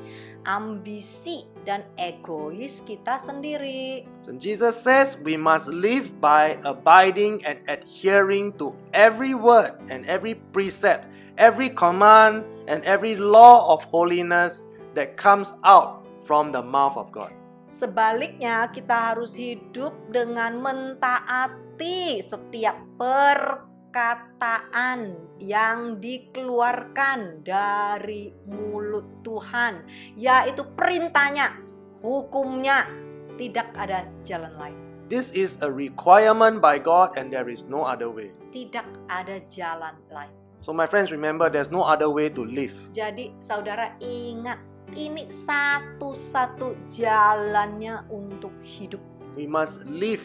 ambisi, dan egois kita sendiri. So Jesus says we must live by abiding and adhering to every word and every precept, every command and every law of holiness that comes out from the mouth of God. Sebaliknya, kita harus hidup dengan mentaati setiap perkataan yang dikeluarkan dari mulut Tuhan, yaitu perintahnya, hukumnya, tidak ada jalan lain. This is a requirement by God and there is no other way. Tidak ada jalan lain. So my friends, remember there's no other way to live. Jadi saudara ingat, ini satu-satu jalannya untuk hidup. We must live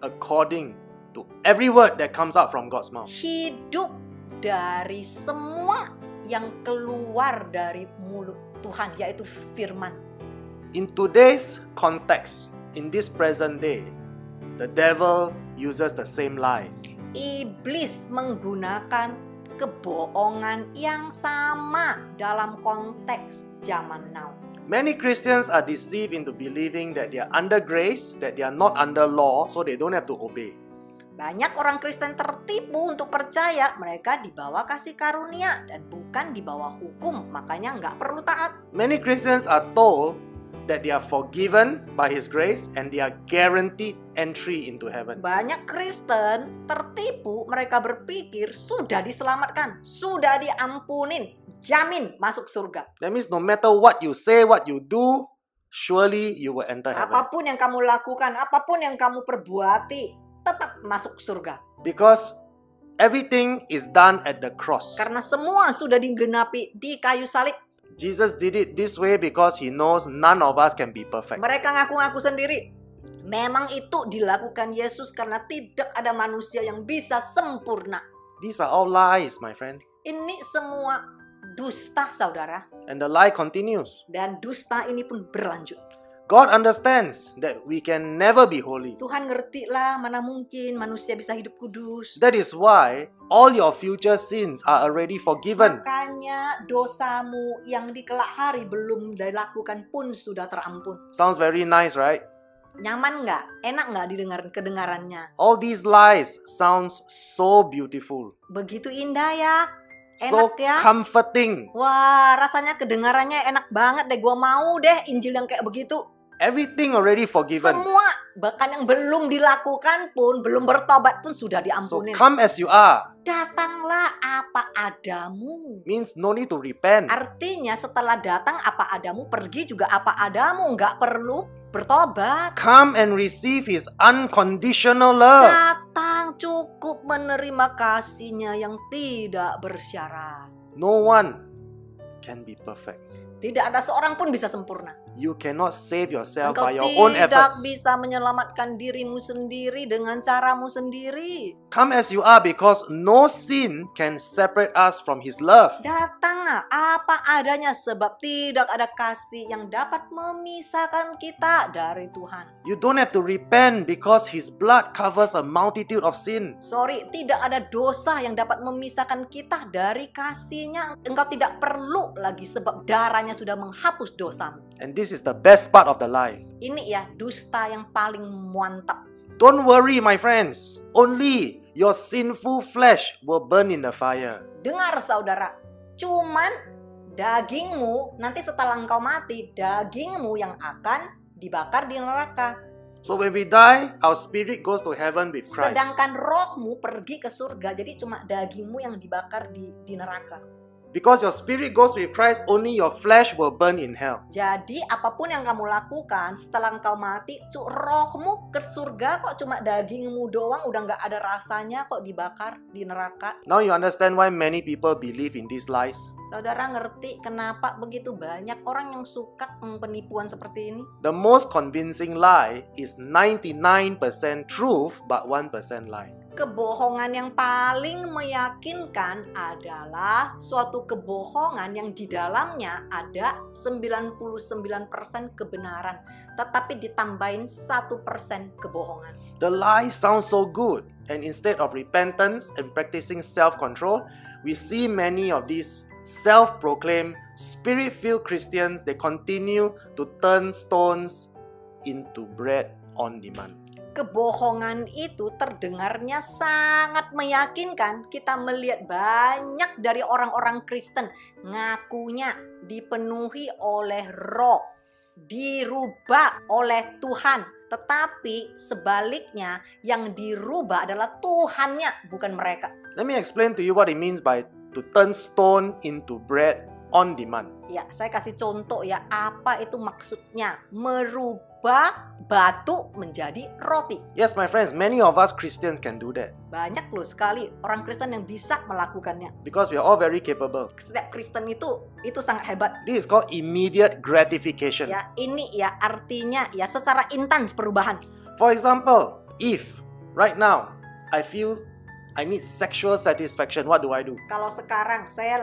according to every word that comes out from God's mouth. Hidup dari semua yang keluar dari mulut Tuhan, yaitu firman. In today's context, in this present day, the devil uses the same lie. Iblis menggunakan kebohongan yang sama dalam konteks zaman now. Many Christians are deceived into believing that they are under grace, that they are not under law, so they don't have to obey. Banyak orang Kristen tertipu untuk percaya mereka di bawah kasih karunia dan bukan di bawah hukum, makanya nggak perlu taat. Many Christians are told that they are forgiven by His grace and they are guaranteed entry into heaven. Banyak Kristen tertipu, mereka berpikir sudah diselamatkan, sudah diampunin, jamin masuk surga. That means no matter what you say, what you do, surely you will enter heaven. Apapun yang kamu lakukan, apapun yang kamu perbuati, tetap masuk surga. Because everything is done at the cross. Karena semua sudah digenapi di kayu salib. Jesus did it this way because He knows none of us can be perfect. Mereka ngaku-ngaku sendiri. Memang itu dilakukan Yesus karena tidak ada manusia yang bisa sempurna. These are all lies, my friend. Ini semua dusta, saudara. And the lie continues. Dan dusta ini pun berlanjut. God understands that we can never be holy. Tuhan ngerti lah, mana mungkin manusia bisa hidup kudus. That is why all your future sins are already forgiven. Makanya dosamu yang di kelak hari belum dilakukan pun sudah terampun. Sounds very nice, right? Nyaman nggak? Enak nggak kedengarannya? All these lies sounds so beautiful. Begitu indah ya. So Enak ya. comforting. Wah, rasanya kedengarannya enak banget deh. Gua mau deh Injil yang kayak begitu. Everything already forgiven. Semua, bahkan yang belum dilakukan pun, belum bertobat pun sudah So diampunin. come as you are. Datanglah apa adamu. Means no need to repent. Artinya setelah datang apa adamu, pergi juga apa adamu. Nggak perlu bertobat. Come and receive His unconditional love. Datang cukup menerima kasih-Nya yang tidak bersyarat. No one can be perfect. Tidak ada seorang pun bisa sempurna. You cannot save yourself Engkau by your own tidak efforts. bisa menyelamatkan dirimu sendiri dengan caramu sendiri. Come as you are because no sin can separate us from His love. Datanglah apa adanya sebab tidak ada kasih yang dapat memisahkan kita dari Tuhan. You don't have to repent because His blood covers a multitude of sin. Sorry, tidak ada dosa yang dapat memisahkan kita dari kasih-Nya. Engkau tidak perlu lagi sebab darahnya sudah menghapus dosamu. And this is the best part of the lie. Ini ya dusta yang paling mantap. Don't worry, my friends. Only your sinful flesh will burn in the fire. Dengar saudara, cuman dagingmu nanti setelah engkau mati, dagingmu yang akan dibakar di neraka. So when we die, our spirit goes to heaven with Christ. Sedangkan rohmu pergi ke surga, jadi cuma dagingmu yang dibakar di neraka. Because your spirit goes with Christ, only your flesh will burn in hell. Jadi apapun yang kamu lakukan setelah engkau mati, rohmu ke surga kok, cuma dagingmu doang udah nggak ada rasanya kok dibakar di neraka. Now you understand why many people believe in these lies? Saudara ngerti kenapa begitu banyak orang yang suka penipuan seperti ini? The most convincing lie is 99% truth but 1% lie. Kebohongan yang paling meyakinkan adalah suatu kebohongan yang di dalamnya ada 99% kebenaran, tetapi ditambahin 1% kebohongan. The lie sounds so good, and instead of repentance and practicing self-control, we see many of these self-proclaimed, spirit-filled Christians, they continue to turn stones into bread on demand. Kebohongan itu terdengarnya sangat meyakinkan. Kita melihat banyak dari orang-orang Kristen ngakunya dipenuhi oleh roh, dirubah oleh Tuhan. Tetapi sebaliknya yang dirubah adalah Tuhannya, bukan mereka. Let me explain to you what it means by to turn stone into bread on demand. Ya, saya kasih contoh ya, apa itu maksudnya? Merubah batu menjadi roti. Yes, my friends, many of us Christians can do that. Banyak loh sekali orang Kristen yang bisa melakukannya. Because we are all very capable. Setiap Kristen itu sangat hebat. This is called immediate gratification. Ya, ini ya artinya ya secara intens perubahan. For example, if right now I feel I need sexual satisfaction, what do I do? Kalau sekarang saya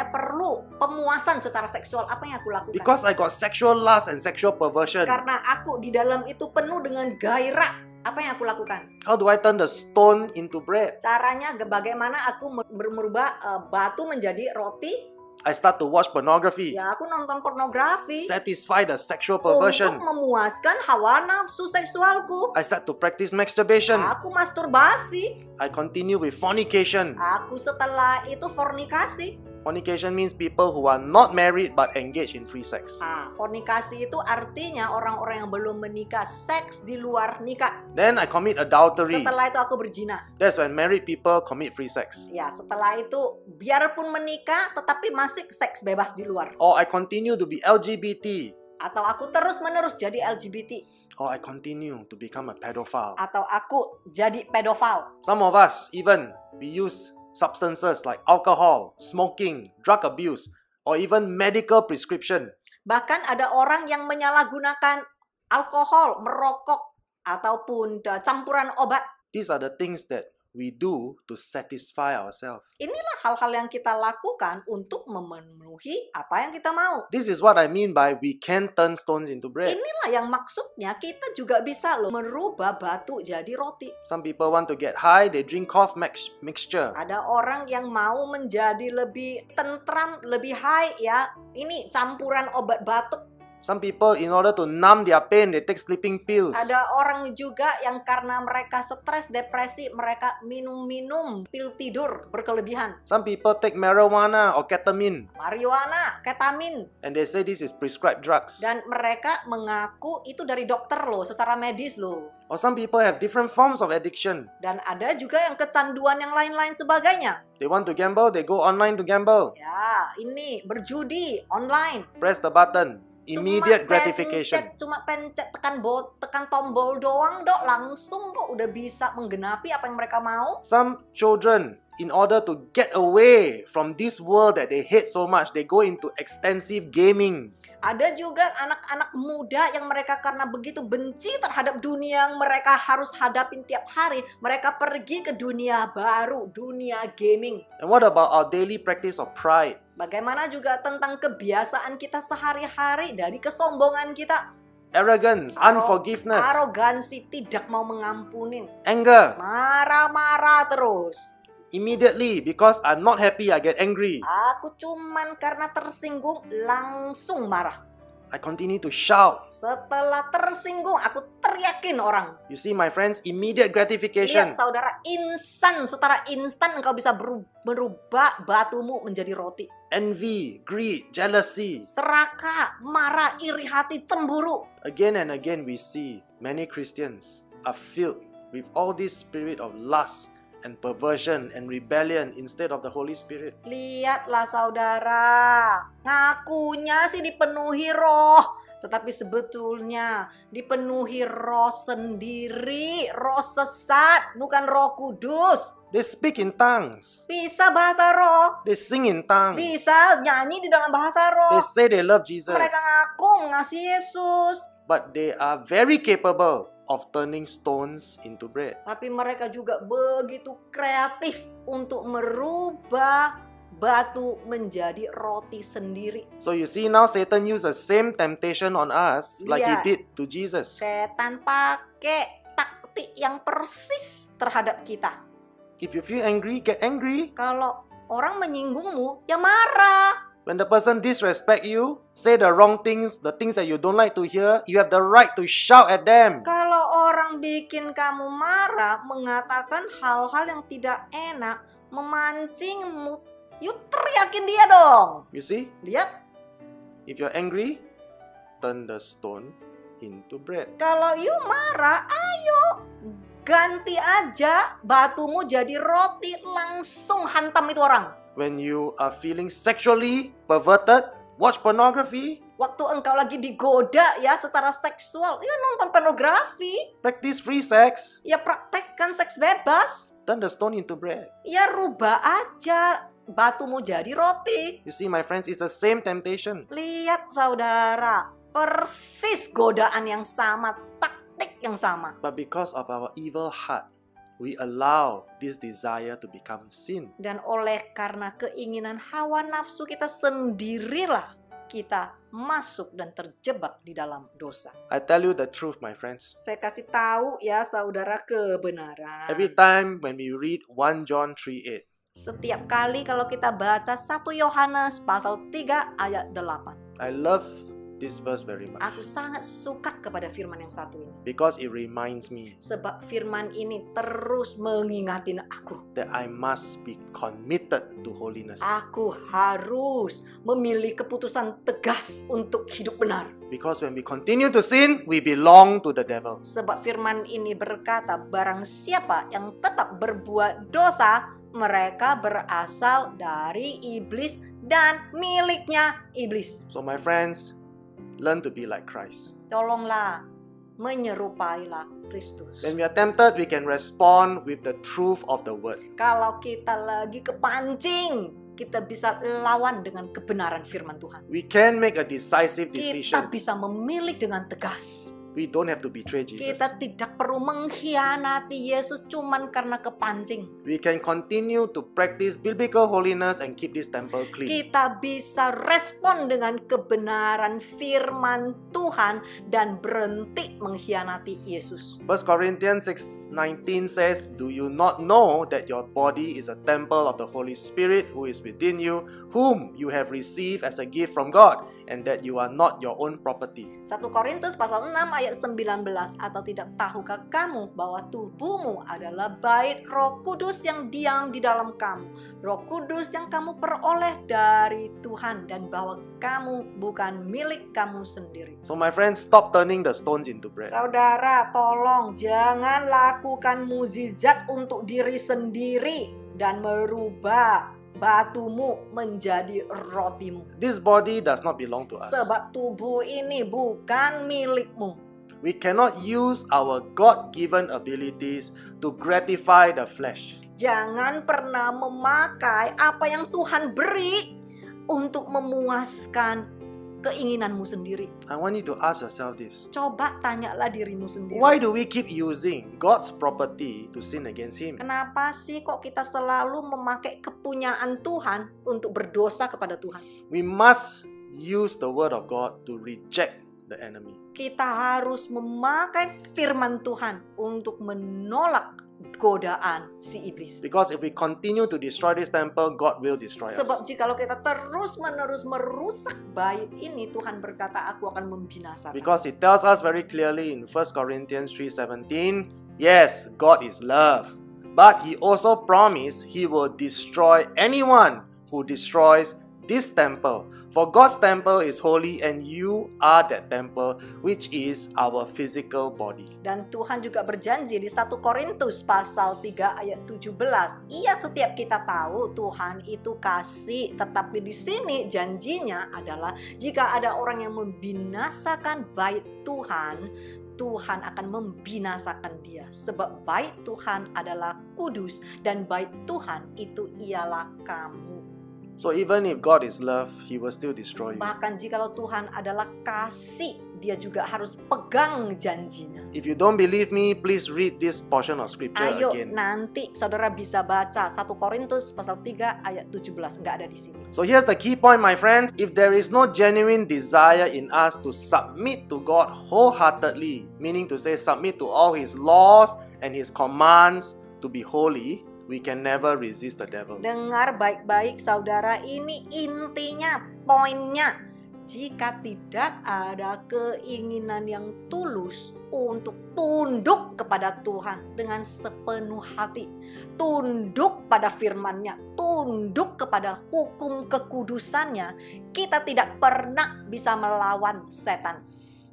perlu pemuasan secara seksual, apa yang aku lakukan? Because I got sexual lust and sexual perversion. Karena aku di dalam itu penuh dengan gairah, apa yang aku lakukan? How do I turn the stone into bread? Caranya bagaimana aku merubah batu menjadi roti? I start to watch pornography. Ya, aku nonton pornografi. Satisfy the sexual perversion. Untuk memuaskan hawa nafsu seksualku. I start to practice masturbation. Aku masturbasi. I continue with fornication. Aku setelah itu fornikasi. Fornication means people who are not married but engage in free sex. Fornikasi itu artinya orang-orang yang belum menikah, seks di luar nikah. Then I commit adultery. Setelah itu aku berzina. That's when married people commit free sex. Ya, setelah itu biarpun menikah tetapi masih seks bebas di luar. Or I continue to be LGBT. Atau aku terus-menerus jadi LGBT. Or I continue to become a pedophile. Atau aku jadi pedofil. Some of us even, we use substances like alcohol, smoking, drug abuse, or even medical prescription. Bahkan ada orang yang menyalahgunakan alkohol, merokok, ataupun campuran obat. These are the things that we do to satisfy ourselves. Inilah hal-hal yang kita lakukan untuk memenuhi apa yang kita mau. This is what I mean by we can turn stones into bread. Inilah yang maksudnya kita juga bisa loh merubah batu jadi roti. Some people want to get high, they drink cough mixture. Ada orang yang mau menjadi lebih tentram, lebih high ya. Ini campuran obat batuk. Some people, in order to numb their pain, they take sleeping pills. Ada orang juga yang karena mereka stres, depresi, mereka minum pil tidur berkelebihan. Some people take marijuana or ketamine. Marijuana, ketamin. And they say this is prescribed drugs. Dan mereka mengaku itu dari dokter loh, secara medis loh. Or some people have different forms of addiction. Dan ada juga yang kecanduan yang lain-lain sebagainya. They want to gamble, they go online to gamble. Ya, ini berjudi online. Press the button. Immediate gratification. Cuma pencet tekan tombol doang dok, langsung kok udah bisa menggenapi apa yang mereka mau. Some children, in order to get away from this world that they hate so much, they go into extensive gaming. Ada juga anak-anak muda yang mereka karena begitu benci terhadap dunia yang mereka harus hadapin tiap hari, mereka pergi ke dunia baru, dunia gaming. And what about our daily practice of pride? Bagaimana juga tentang kebiasaan kita sehari-hari dari kesombongan kita? Arrogance, unforgiveness, arogansi, tidak mau mengampunin, anger. marah-marah terus. Immediately, because I'm not happy, I get angry. Aku cuman karena tersinggung langsung marah. I continue to shout. Setelah tersinggung, aku teriakin orang. You see, my friends, immediate gratification. Lihat saudara, secara instan engkau bisa merubah batumu menjadi roti. Envy, greed, jealousy. Serakah, marah, iri hati, cemburu. Again and again we see many Christians are filled with all this spirit of lust and perversion and rebellion instead of the Holy Spirit. Lihatlah saudara, ngakunya sih dipenuhi roh, tetapi sebetulnya dipenuhi roh sendiri, roh sesat, bukan Roh Kudus. They speak in tongues. Bisa bahasa roh, They sing in tongues. bisa nyanyi di dalam bahasa roh. They say they love Jesus. Mereka ngaku mengasihi Yesus, But they are very capable of turning stones into bread. tapi mereka juga begitu kreatif untuk merubah batu menjadi roti sendiri. So you see now Satan used the same temptation on us like he Lihat. did to Jesus. Setan pakai taktik yang persis terhadap kita. If you feel angry, get angry. Kalau orang menyinggungmu, ya marah. When the person disrespect you, say the wrong things, the things that you don't like to hear, you have the right to shout at them. Kalau orang bikin kamu marah, mengatakan hal-hal yang tidak enak, memancingmu, yuk teriakin dia dong. You see, Lihat, if you're angry, turn the stone into bread. kalau you marah, ayo ganti aja batumu jadi roti, langsung hantam itu orang. When you are feeling sexually perverted, watch pornography, Waktu engkau lagi digoda ya secara seksual, ya nonton pornografi, practice free sex, ya praktekkan seks bebas, turn the stone into bread. ya rubah aja batumu jadi roti. You see, my friends, it's the same temptation. Lihat saudara, persis godaan yang sama, taktik yang sama. But because of our evil heart, we allow this desire to become sin. Dan oleh karena keinginan hawa nafsu kita sendirilah kita masuk dan terjebak di dalam dosa. I tell you the truth, my friends. Saya kasih tahu ya saudara kebenaran. Every time when we read 1 John 3:8, Setiap kali kalau kita baca 1 Yohanes pasal 3 ayat 8. I love this verse very much Aku sangat suka kepada firman yang satu ini. because it reminds me Sebab firman ini terus mengingatin aku. that I must be committed to holiness. Aku harus memilih keputusan tegas untuk hidup benar. Because when we continue to sin, we belong to the devil. Sebab firman ini berkata, barang siapa yang tetap berbuat dosa, mereka berasal dari iblis dan miliknya iblis. So my friends, learn to be like Christ. Tolonglah, menyerupailah Kristus. When we are tempted, we can respond with the truth of the word. Kalau kita lagi kepancing, kita bisa lawan dengan kebenaran firman Tuhan. We can make a decisive Kita decision. bisa memilih dengan tegas. We don't have to betray Jesus. Kita tidak perlu mengkhianati Yesus cuman karena kepancing. We can continue to practice biblical holiness and keep this temple clean. Kita bisa respon dengan kebenaran firman Tuhan dan berhenti mengkhianati Yesus. 1 Corinthians 6:19 says, "Do you not know that your body is a temple of the Holy Spirit who is within you, whom you have received as a gift from God, and that you are not your own property?" 1 Korintus pasal 6 ayat 19, atau tidak tahukah kamu bahwa tubuhmu adalah bait Roh Kudus yang diam di dalam kamu, Roh Kudus yang kamu peroleh dari Tuhan, dan bahwa kamu bukan milik kamu sendiri. So my friends, stop turning the stones into bread. Saudara, tolong jangan lakukan mukjizat untuk diri sendiri dan merubah batumu menjadi rotimu. This body does not belong to us. Sebab tubuh ini bukan milikmu. We cannot use our God-given abilities to gratify the flesh. Jangan pernah memakai apa yang Tuhan beri untuk memuaskan keinginanmu sendiri. I want you to ask yourself this. Coba tanyalah dirimu sendiri. Why do we keep using God's property to sin against Him? Kenapa sih kok kita selalu memakai kepunyaan Tuhan untuk berdosa kepada Tuhan? We must use the word of God to reject the enemy. Kita harus memakai firman Tuhan untuk menolak godaan si iblis. Because if we continue to destroy this temple, God will destroy us. Sebab jikalau kita terus-menerus merusak bait ini, Tuhan berkata, aku akan membinasakan. Because it tells us very clearly in 1 Corinthians 3:17, yes, God is love, but He also promised He will destroy anyone who destroys this temple. For God's temple is holy and you are that temple, which is our physical body. Dan Tuhan juga berjanji di 1 Korintus pasal 3 ayat 17. Iya, setiap kita tahu Tuhan itu kasih, tetapi di sini janjinya adalah jika ada orang yang membinasakan bait Tuhan, Tuhan akan membinasakan dia. Sebab bait Tuhan adalah kudus dan bait Tuhan itu ialah kamu. So even if God is love, He will still destroy you. Bahkan jikalau Tuhan adalah kasih, dia juga harus pegang janjinya. If you don't believe me, please read this portion of scripture Ayo again. nanti saudara bisa baca 1 Korintus pasal 3 ayat 17, nggak ada di sini. So here's the key point, my friends. If there is no genuine desire in us to submit to God wholeheartedly, meaning to say submit to all His laws and His commands to be holy, we can never resist the devil. Dengar baik-baik saudara, ini intinya, poinnya. Jika tidak ada keinginan yang tulus untuk tunduk kepada Tuhan dengan sepenuh hati, tunduk pada firman-Nya, tunduk kepada hukum kekudusannya, kita tidak pernah bisa melawan setan.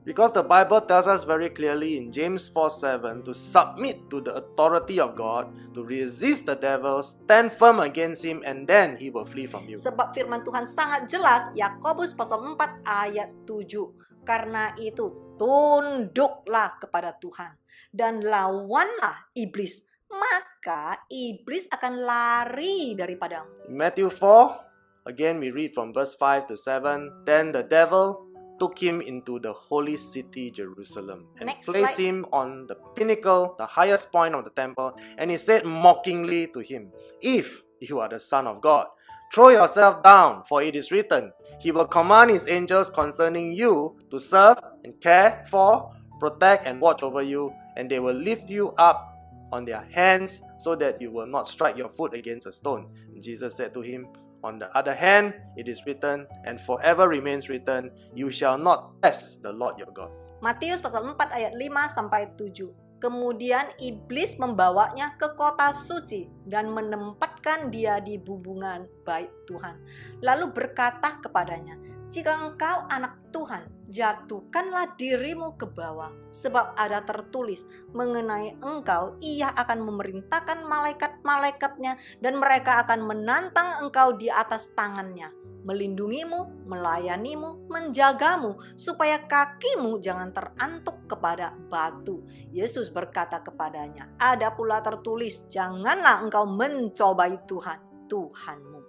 Because the Bible tells us very clearly in James 4:7 to submit to the authority of God, to resist the devil, stand firm against him, and then he will flee from you. Sebab firman Tuhan sangat jelas, Yakobus pasal 4 ayat 7. Karena itu tunduklah kepada Tuhan dan lawanlah iblis, maka iblis akan lari daripadamu. In Matthew 4, again we read from verse 5 to 7, then the devil took him into the holy city Jerusalem and Next placed slide. him on the pinnacle, the highest point of the temple, and he said mockingly to him, "If you are the Son of God, throw yourself down, for it is written, He will command His angels concerning you to serve and care for, protect and watch over you, and they will lift you up on their hands so that you will not strike your foot against a stone." And Jesus said to him, On the other hand, it is written, and forever remains written, you shall not test the Lord your God. Matius pasal 4 ayat 5 sampai 7. Kemudian iblis membawanya ke kota suci dan menempatkan dia di bubungan bait Tuhan. Lalu berkata kepadanya, jika engkau anak Tuhan, jatuhkanlah dirimu ke bawah, sebab ada tertulis mengenai engkau, ia akan memerintahkan malaikat-malaikatnya dan mereka akan menantang engkau di atas tangannya, melindungimu, melayanimu, menjagamu, supaya kakimu jangan terantuk kepada batu. Yesus berkata kepadanya, ada pula tertulis, janganlah engkau mencobai Tuhan, Tuhanmu.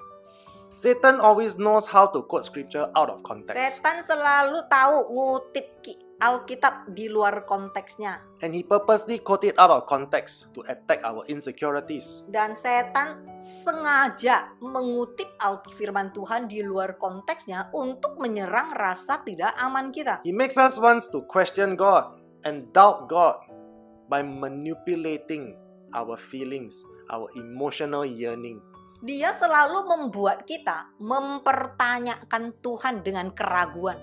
Satan always knows how to quote scripture out of context. Setan selalu tahu ngutip Alkitab di luar konteksnya. And he purposely quote it out of context to attack our insecurities. Dan setan sengaja mengutip firman Tuhan di luar konteksnya untuk menyerang rasa tidak aman kita. He makes us want to question God and doubt God by manipulating our feelings, our emotional yearning. Dia selalu membuat kita mempertanyakan Tuhan dengan keraguan.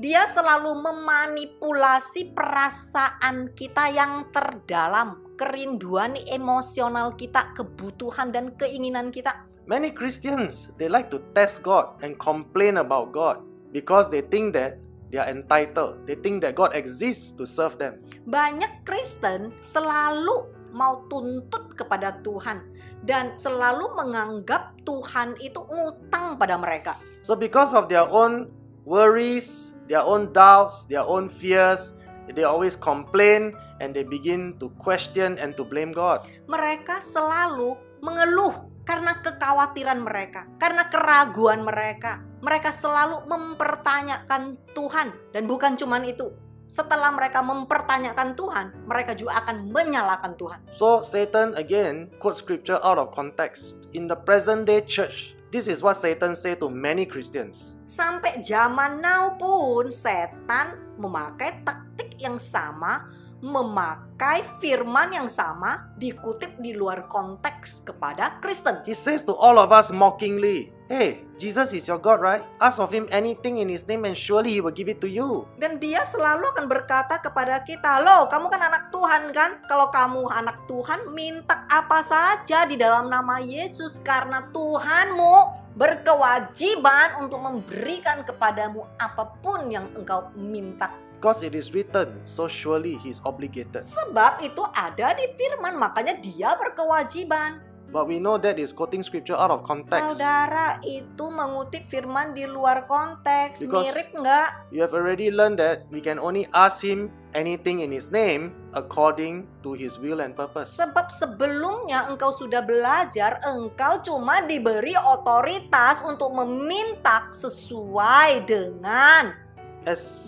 Dia selalu memanipulasi perasaan kita yang terdalam, kerinduan emosional kita, kebutuhan dan keinginan kita. Many Christians, they like to test God and complain about God because they think that they are entitled. They think that God exists to serve them. Banyak Kristen selalu mau tuntut kepada Tuhan dan selalu menganggap Tuhan itu ngutang pada mereka. So because of their own worries, their own doubts, their own fears, they always complain and they begin to question and to blame God. Mereka selalu mengeluh karena kekhawatiran mereka, karena keraguan mereka. Mereka selalu mempertanyakan Tuhan, dan bukan cuma itu. Setelah mereka mempertanyakan Tuhan, mereka juga akan menyalahkan Tuhan. So Satan again quotes scripture out of context. In the present day church, this is what Satan say to many Christians. Sampai zaman now pun setan memakai taktik yang sama, memakai firman yang sama, dikutip di luar konteks kepada Kristen. He says to all of us mockingly, hey, Jesus is your God, right? Ask of him anything in his name and surely he will give it to you. Dan dia selalu akan berkata kepada kita, loh kamu kan anak Tuhan kan? Kalau kamu anak Tuhan, minta apa saja di dalam nama Yesus, karena Tuhanmu berkewajiban untuk memberikan kepadamu apapun yang engkau minta. Because it is written, so surely he is obligated. Sebab itu ada di firman, makanya dia berkewajiban. But we know that is quoting scripture out of context. Saudara, itu mengutip firman di luar konteks. Because mirip nggak? You have already learned that we can only ask him anything in his name according to his will and purpose. Sebab sebelumnya engkau sudah belajar, engkau cuma diberi otoritas untuk meminta sesuai dengan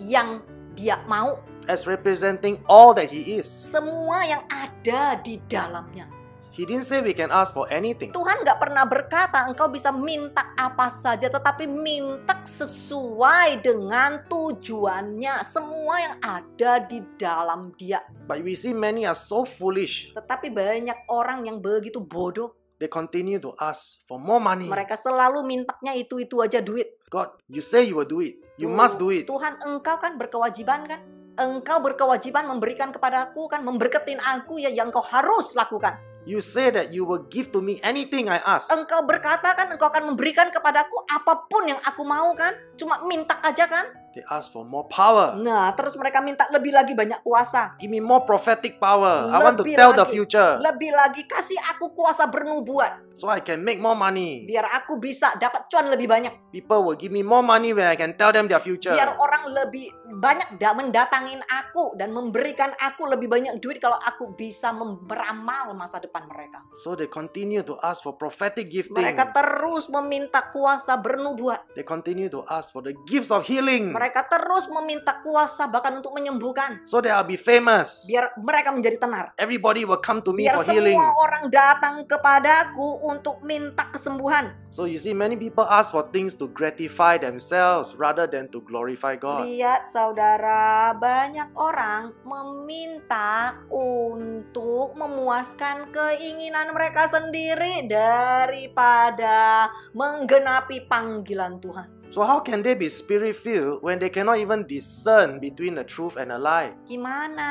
yang dia mau. As representing all that he is. Semua yang ada di dalamnya. He didn't say we can ask for anything. Tuhan nggak pernah berkata engkau bisa minta apa saja, tetapi minta sesuai dengan tujuannya. Semua yang ada di dalam dia. But we see many are so foolish. Tetapi banyak orang yang begitu bodoh. They continue to ask for more money. Mereka selalu mintanya itu aja duit. God, you say you will do it. You must do it. Tuhan, engkau kan berkewajiban kan? Engkau berkewajiban memberikan kepadaku kan? Memberkatin aku ya, yang kau harus lakukan. You say that you will give to me anything I ask. Engkau berkata kan engkau akan memberikan kepadaku apapun yang aku mau kan? Cuma minta aja kan? They ask for more power. Nah, terus mereka minta lebih lagi banyak kuasa. Give me more prophetic power. I want to tell the future. Lebih lagi, kasih aku kuasa bernubuat. So I can make more money. Biar aku bisa dapat cuan lebih banyak. People will give me more money when I can tell them their future. Biar orang lebih banyak mendatangin aku dan memberikan aku lebih banyak duit kalau aku bisa meramal masa depan mereka. So they continue to ask for prophetic gifting. Mereka terus meminta kuasa bernubuat. They continue to ask for the gifts of healing. Mereka terus meminta kuasa bahkan untuk menyembuhkan. So they will be famous. Biar mereka menjadi tenar. Everybody will come to me Biar for healing. semua orang datang kepadaku untuk minta kesembuhan. So you see, many people ask for things to gratify themselves rather than to glorify God. Lihat saudara, banyak orang meminta untuk memuaskan keinginan mereka sendiri daripada menggenapi panggilan Tuhan. So how can they be spirit-filled when they cannot even discern between the truth and a lie? Gimana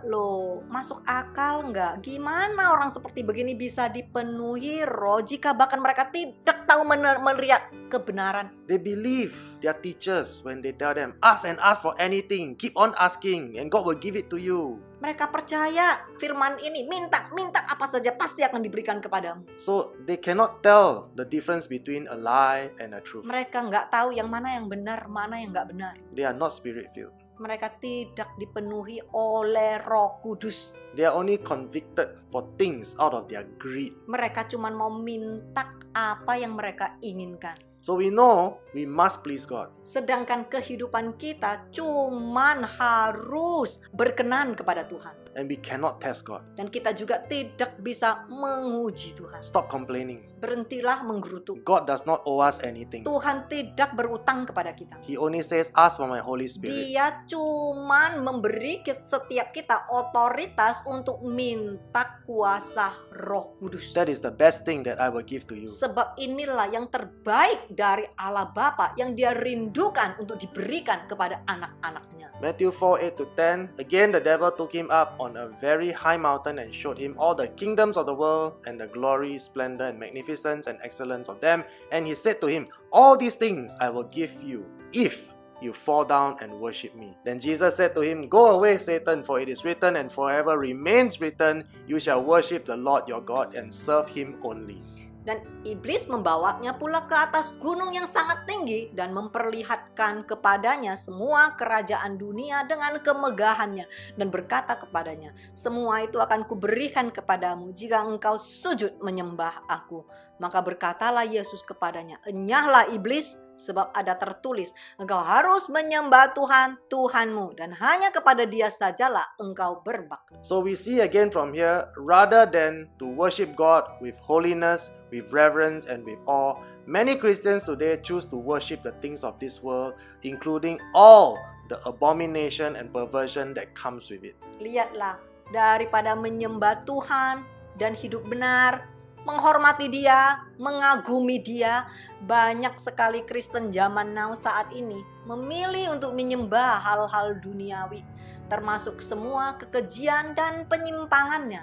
loh, masuk akal nggak? Gimana orang seperti begini bisa dipenuhi roh jika bahkan mereka tidak tahu melihat kebenaran? They believe their teachers when they tell them, ask and ask for anything, keep on asking, and God will give it to you. Mereka percaya firman ini, minta apa saja pasti akan diberikan kepadamu. So they cannot tell the difference between a lie and a truth. Mereka nggak tahu yang mana yang benar, mana yang nggak benar. They are not spirit-filled. Mereka tidak dipenuhi oleh Roh Kudus. They are only convicted for things out of their greed. Mereka cuma mau minta apa yang mereka inginkan. So we know we must please God. Sedangkan kehidupan kita cuman harus berkenan kepada Tuhan. And we cannot test God. Dan kita juga tidak bisa menguji Tuhan. Stop complaining. Berhentilah menggerutu. God does not owe us anything. Tuhan tidak berutang kepada kita. He only says, ask for my Holy Spirit. Dia cuman memberi ke setiap kita otoritas untuk minta kuasa Roh Kudus. That is the best thing that I will give to you. Sebab inilah yang terbaik dari Allah Bapa yang Dia rindukan untuk diberikan kepada anak-anaknya. Matthew 4:8-10. Again the devil took him up on a very high mountain and showed him all the kingdoms of the world and the glory, splendor, and magnificence and excellence of them. And he said to him, all these things I will give you if you fall down and worship me. Then Jesus said to him, go away, Satan, for it is written, and forever remains written, you shall worship the Lord your God and serve him only. Dan iblis membawanya pula ke atas gunung yang sangat tinggi dan memperlihatkan kepadanya semua kerajaan dunia dengan kemegahannya. Dan berkata kepadanya, semua itu akan kuberikan kepadamu jika engkau sujud menyembah aku. Maka berkatalah Yesus kepadanya, enyahlah iblis, sebab ada tertulis, engkau harus menyembah Tuhan, Tuhanmu, dan hanya kepada Dia sajalah engkau berbakti. So we see again from here, rather than to worship God with holiness, with reverence, and with awe, many Christians today choose to worship the things of this world, including all the abomination and perversion that comes with it. Lihatlah, daripada menyembah Tuhan dan hidup benar, menghormati Dia, mengagumi Dia, banyak sekali Kristen zaman now saat ini memilih untuk menyembah hal-hal duniawi, termasuk semua kekejian dan penyimpangannya.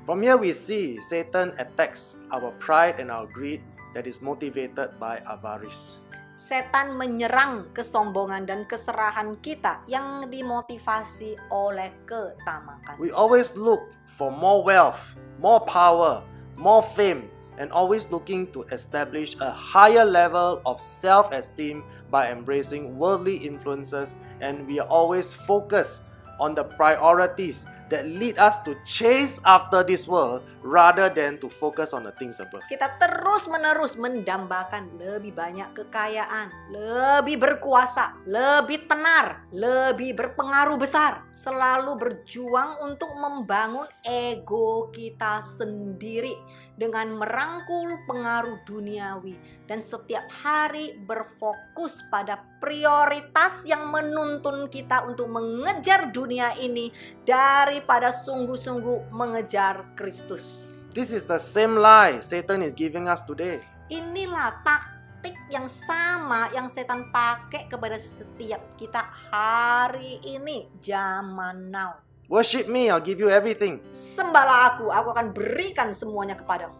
From here we see Satan attacks our pride and our greed that is motivated by avarice. Setan menyerang kesombongan dan keserahan kita yang dimotivasi oleh ketamakan. We always look for more wealth, more power, more fame, and always looking to establish a higher level of self-esteem by embracing worldly influences, and we are always focused on the priorities that lead us to chase after this world rather than to focus on the things above. Kita terus-menerus mendambakan lebih banyak kekayaan, lebih berkuasa, lebih tenar, lebih berpengaruh besar. Selalu berjuang untuk membangun ego kita sendiri dengan merangkul pengaruh duniawi. Dan setiap hari berfokus pada prioritas yang menuntun kita untuk mengejar dunia ini daripada sungguh-sungguh mengejar Kristus. This is the same lie Satan is giving us today. Inilah taktik yang sama yang setan pakai kepada setiap kita hari ini, zaman now. Worship me, I'll give you everything. Sembahlah aku akan berikan semuanya kepadamu.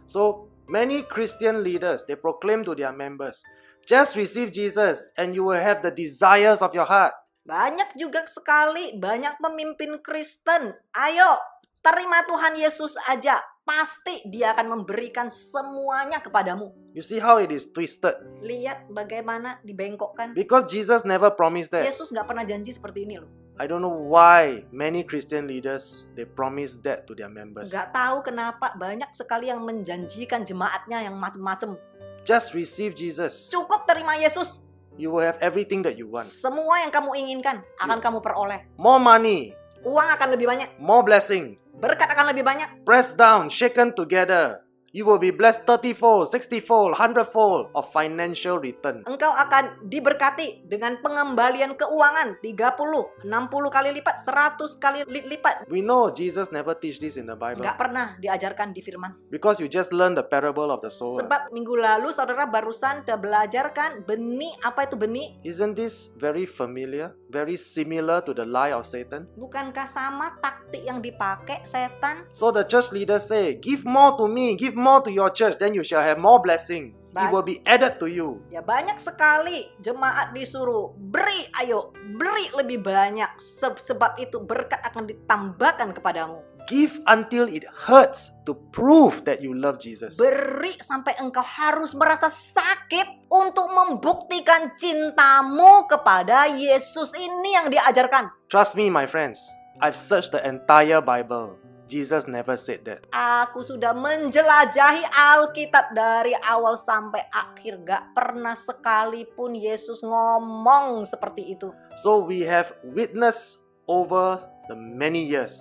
So many Christian leaders, they proclaim to their members, just receive Jesus and you will have the desires of your heart. Banyak juga sekali, banyak pemimpin Kristen. Ayo, terima Tuhan Yesus aja. Pasti Dia akan memberikan semuanya kepadamu. You see how it is twisted? Lihat bagaimana dibengkokkan. Because Jesus never promised that. Yesus gak pernah janji seperti ini loh. I don't know why many Christian leaders, they promise that to their members. Gak tahu kenapa banyak sekali yang menjanjikan jemaatnya yang macam-macam. Just receive Jesus. Cukup terima Yesus. You will have everything that you want. Semua yang kamu inginkan akan kamu peroleh. More money. Uang akan lebih banyak. More blessing. Berkat akan lebih banyak. Pressed down, shaken together, You will be blessed 30-fold, 60-fold, 100-fold of financial return. Engkau akan diberkati dengan pengembalian keuangan 30, 60 kali lipat, 100 kali lipat. We know Jesus never teach this in the Bible Nggak pernah diajarkan di firman. because you just learned the parable of the sower. Sebab minggu lalu saudara barusan sudah belajarkan benih. Apa itu benih? Isn't this very familiar, very similar to the lie of Satan? Bukankah sama taktik yang dipakai setan? So the church leaders say, give more to me, give more to your church, then you shall have more blessing. It will be added to you. Ya banyak sekali jemaat disuruh beri, ayo beri lebih banyak. Sebab itu berkat akan ditambahkan kepadamu. Give until it hurts to prove that you love Jesus. Beri sampai engkau harus merasa sakit untuk membuktikan cintamu kepada Yesus. Ini yang diajarkan. Trust me, my friends. I've searched the entire Bible. Jesus never said that. Aku sudah menjelajahi Alkitab dari awal sampai akhir. Gak pernah sekalipun Yesus ngomong seperti itu. So we have witnessed over the many years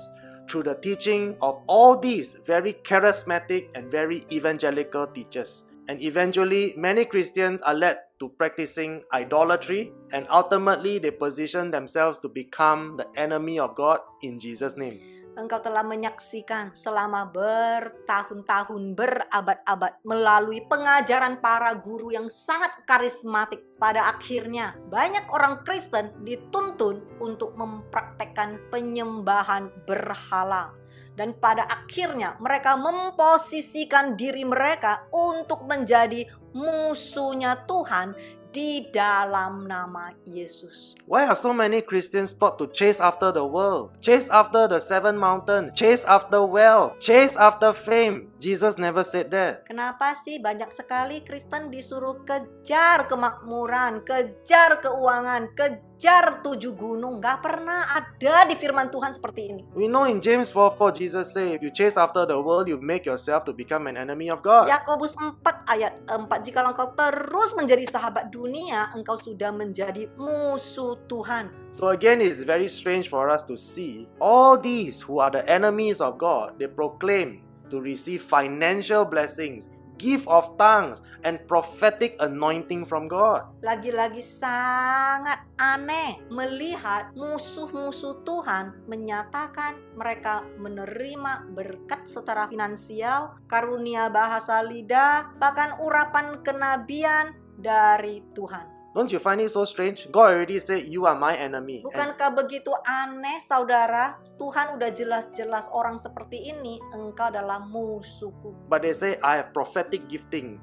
through the teaching of all these very charismatic and very evangelical teachers. And eventually, many Christians are led to practicing idolatry, and ultimately they position themselves to become the enemy of God in Jesus' name. Engkau telah menyaksikan selama bertahun-tahun, berabad-abad melalui pengajaran para guru yang sangat karismatik. Pada akhirnya, banyak orang Kristen dituntun untuk mempraktekkan penyembahan berhala. Dan pada akhirnya mereka memposisikan diri mereka untuk menjadi musuhnya Tuhan di dalam nama Yesus. Why are so many Christians taught to chase after the world, chase after the seven mountains, chase after wealth, chase after fame? Jesus never said that. Kenapa sih banyak sekali Kristen disuruh kejar kemakmuran, kejar keuangan, kejar 7 gunung? Gak pernah ada di firman Tuhan seperti ini. We know in James 4:4 Jesus say, if you chase after the world, you make yourself to become an enemy of God. Yakobus 4 ayat 4, jikalau engkau terus menjadi sahabat dunia, engkau sudah menjadi musuh Tuhan. So again, it's very strange for us to see all these who are the enemies of God, they proclaim to receive financial blessings, gift of tongues, and prophetic anointing from God. Lagi-lagi sangat aneh melihat musuh-musuh Tuhan menyatakan mereka menerima berkat secara finansial, karunia bahasa lidah, bahkan urapan kenabian dari Tuhan. Don't you find it so strange? God already said, you are my enemy. Bukankah begitu aneh, saudara? Tuhan udah jelas-jelas orang seperti ini, engkau adalah musuhku. But they say, I have prophetic gifting.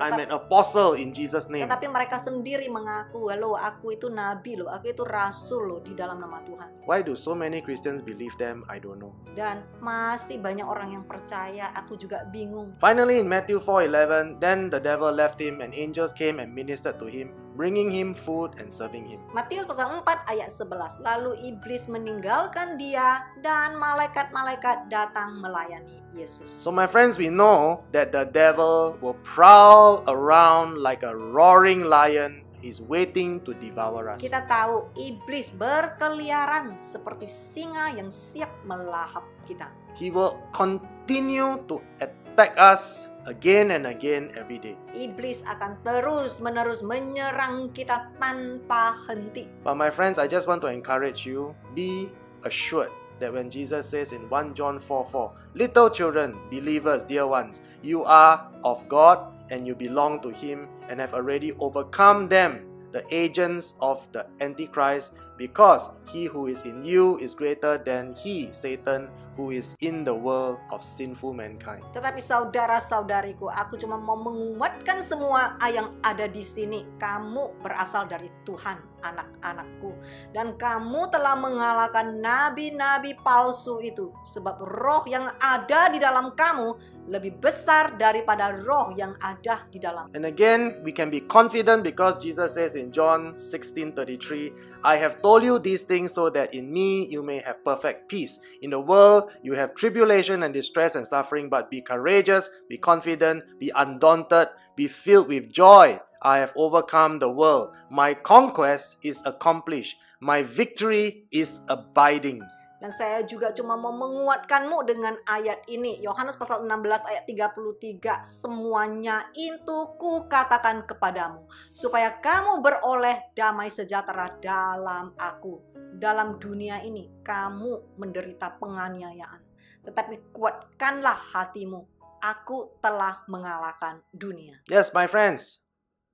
I'm an apostle in Jesus' name. Tetapi mereka sendiri mengaku, halo, aku itu nabi loh, aku itu rasul loh di dalam nama Tuhan. Why do so many Christians believe them? I don't know. Dan masih banyak orang yang percaya, aku juga bingung. Finally, in Matthew 4:11, then the devil left him and angels came and ministered to him, bringing him food and serving him. Matius pasal 4 ayat 11. Lalu iblis meninggalkan dia dan malaikat-malaikat datang melayani Yesus. So my friends, we know that the devil will prowl around like a roaring lion. He's waiting to devour us. Kita tahu iblis berkeliaran seperti singa yang siap melahap kita. He will continue to attack us again and again every day. Iblis akan terus-menerus menyerang kita tanpa henti. But my friends, I just want to encourage you, be assured that when Jesus says in 1 John 4:4, little children, believers, dear ones, you are of God and you belong to Him and have already overcome them, the agents of the Antichrist, because he who is in you is greater than he, Satan, who is in the world of sinful mankind. Tetapi saudara-saudariku, aku cuma mau menguatkan semua yang ada di sini. Kamu berasal dari Tuhan, anak-anakku. Dan kamu telah mengalahkan nabi-nabi palsu itu. Sebab roh yang ada di dalam kamu lebih besar daripada roh yang ada di dalam. And again, we can be confident because Jesus says in John 16:33, I have told you these things so that in me you may have perfect peace. In the world you have tribulation and distress and suffering, but be courageous, be confident, be undaunted, be filled with joy. I have overcome the world. My conquest is accomplished. My victory is abiding. Dan saya juga cuma mau menguatkanmu dengan ayat ini. Yohanes pasal 16 ayat 33. Semuanya itu kukatakan kepadamu, supaya kamu beroleh damai sejahtera dalam aku. Dalam dunia ini kamu menderita penganiayaan, tetapi kuatkanlah hatimu. Aku telah mengalahkan dunia. Yes, my friends,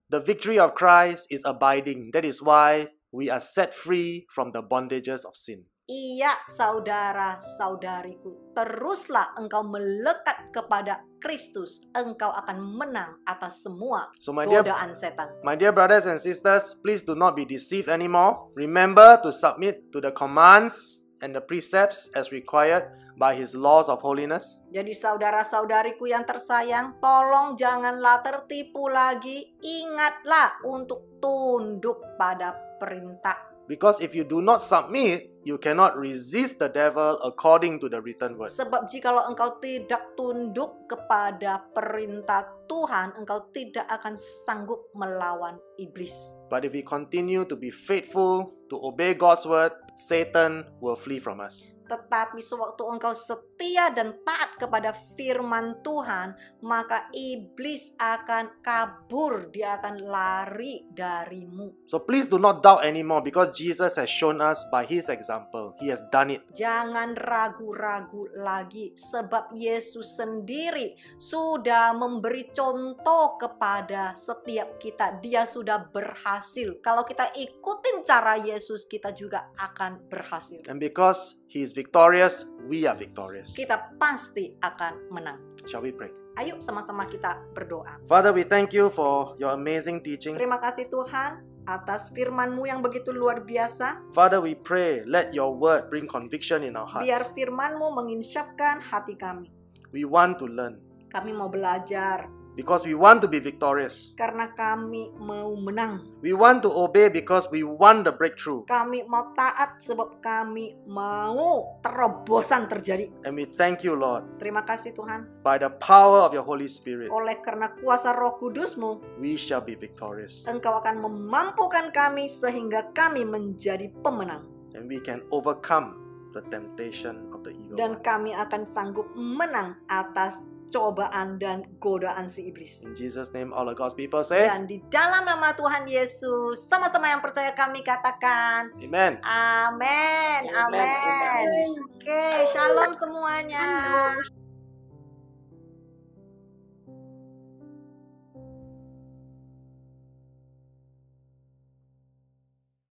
the victory of Christ is abiding. That is why we are set free from the bondages of sin. Iya, saudara-saudariku, teruslah engkau melekat kepada Kristus. Engkau akan menang atas semua So my dear setan. My dear brothers and sisters, please do not be deceived anymore. Remember to submit to the commands and the precepts as required by His laws of holiness. Jadi saudara-saudariku yang tersayang, tolong janganlah tertipu lagi. Ingatlah untuk tunduk pada perintah. Because if you do not submit, you cannot resist the devil according to the written word. Sebab jikalau engkau tidak tunduk kepada perintah Tuhan, engkau tidak akan sanggup melawan iblis. But if we continue to be faithful to obey God's word, Satan will flee from us. Tetapi sewaktu engkau setia dan taat kepada firman Tuhan, maka iblis akan kabur, dia akan lari darimu. So please do not doubt anymore because Jesus has shown us by His example. He has done it. Jangan ragu-ragu lagi, sebab Yesus sendiri sudah memberi contoh kepada setiap kita. Dia sudah berhasil. Kalau kita ikutin cara Yesus, kita juga akan berhasil. And because He is victorious, we are victorious. Kita pasti akan menang. Shall we pray? Ayo sama-sama kita berdoa. Father, we thank you for your amazing teaching. Terima kasih Tuhan atas firman-Mu yang begitu luar biasa. Father, we pray, let your word bring conviction in our Biar hearts. firman-Mu menginsyafkan hati kami. We want to learn Kami mau belajar because we want to be victorious. karena kami mau menang. We want to obey because we want the breakthrough. Kami mau taat sebab kami mau terobosan terjadi. And we thank you, Lord, Terima kasih Tuhan. by the power of your Holy Spirit, Oleh karena kuasa Roh Kudus-Mu, we shall be victorious. Engkau akan memampukan kami sehingga kami menjadi pemenang. And we can overcome the temptation of the evil Dan one. kami akan sanggup menang atas cobaan dan godaan si iblis. In Jesus' name, all of God's people say, Dan di dalam nama Tuhan Yesus, sama-sama yang percaya kami katakan, Amen. amin, amin. Oke, shalom semuanya.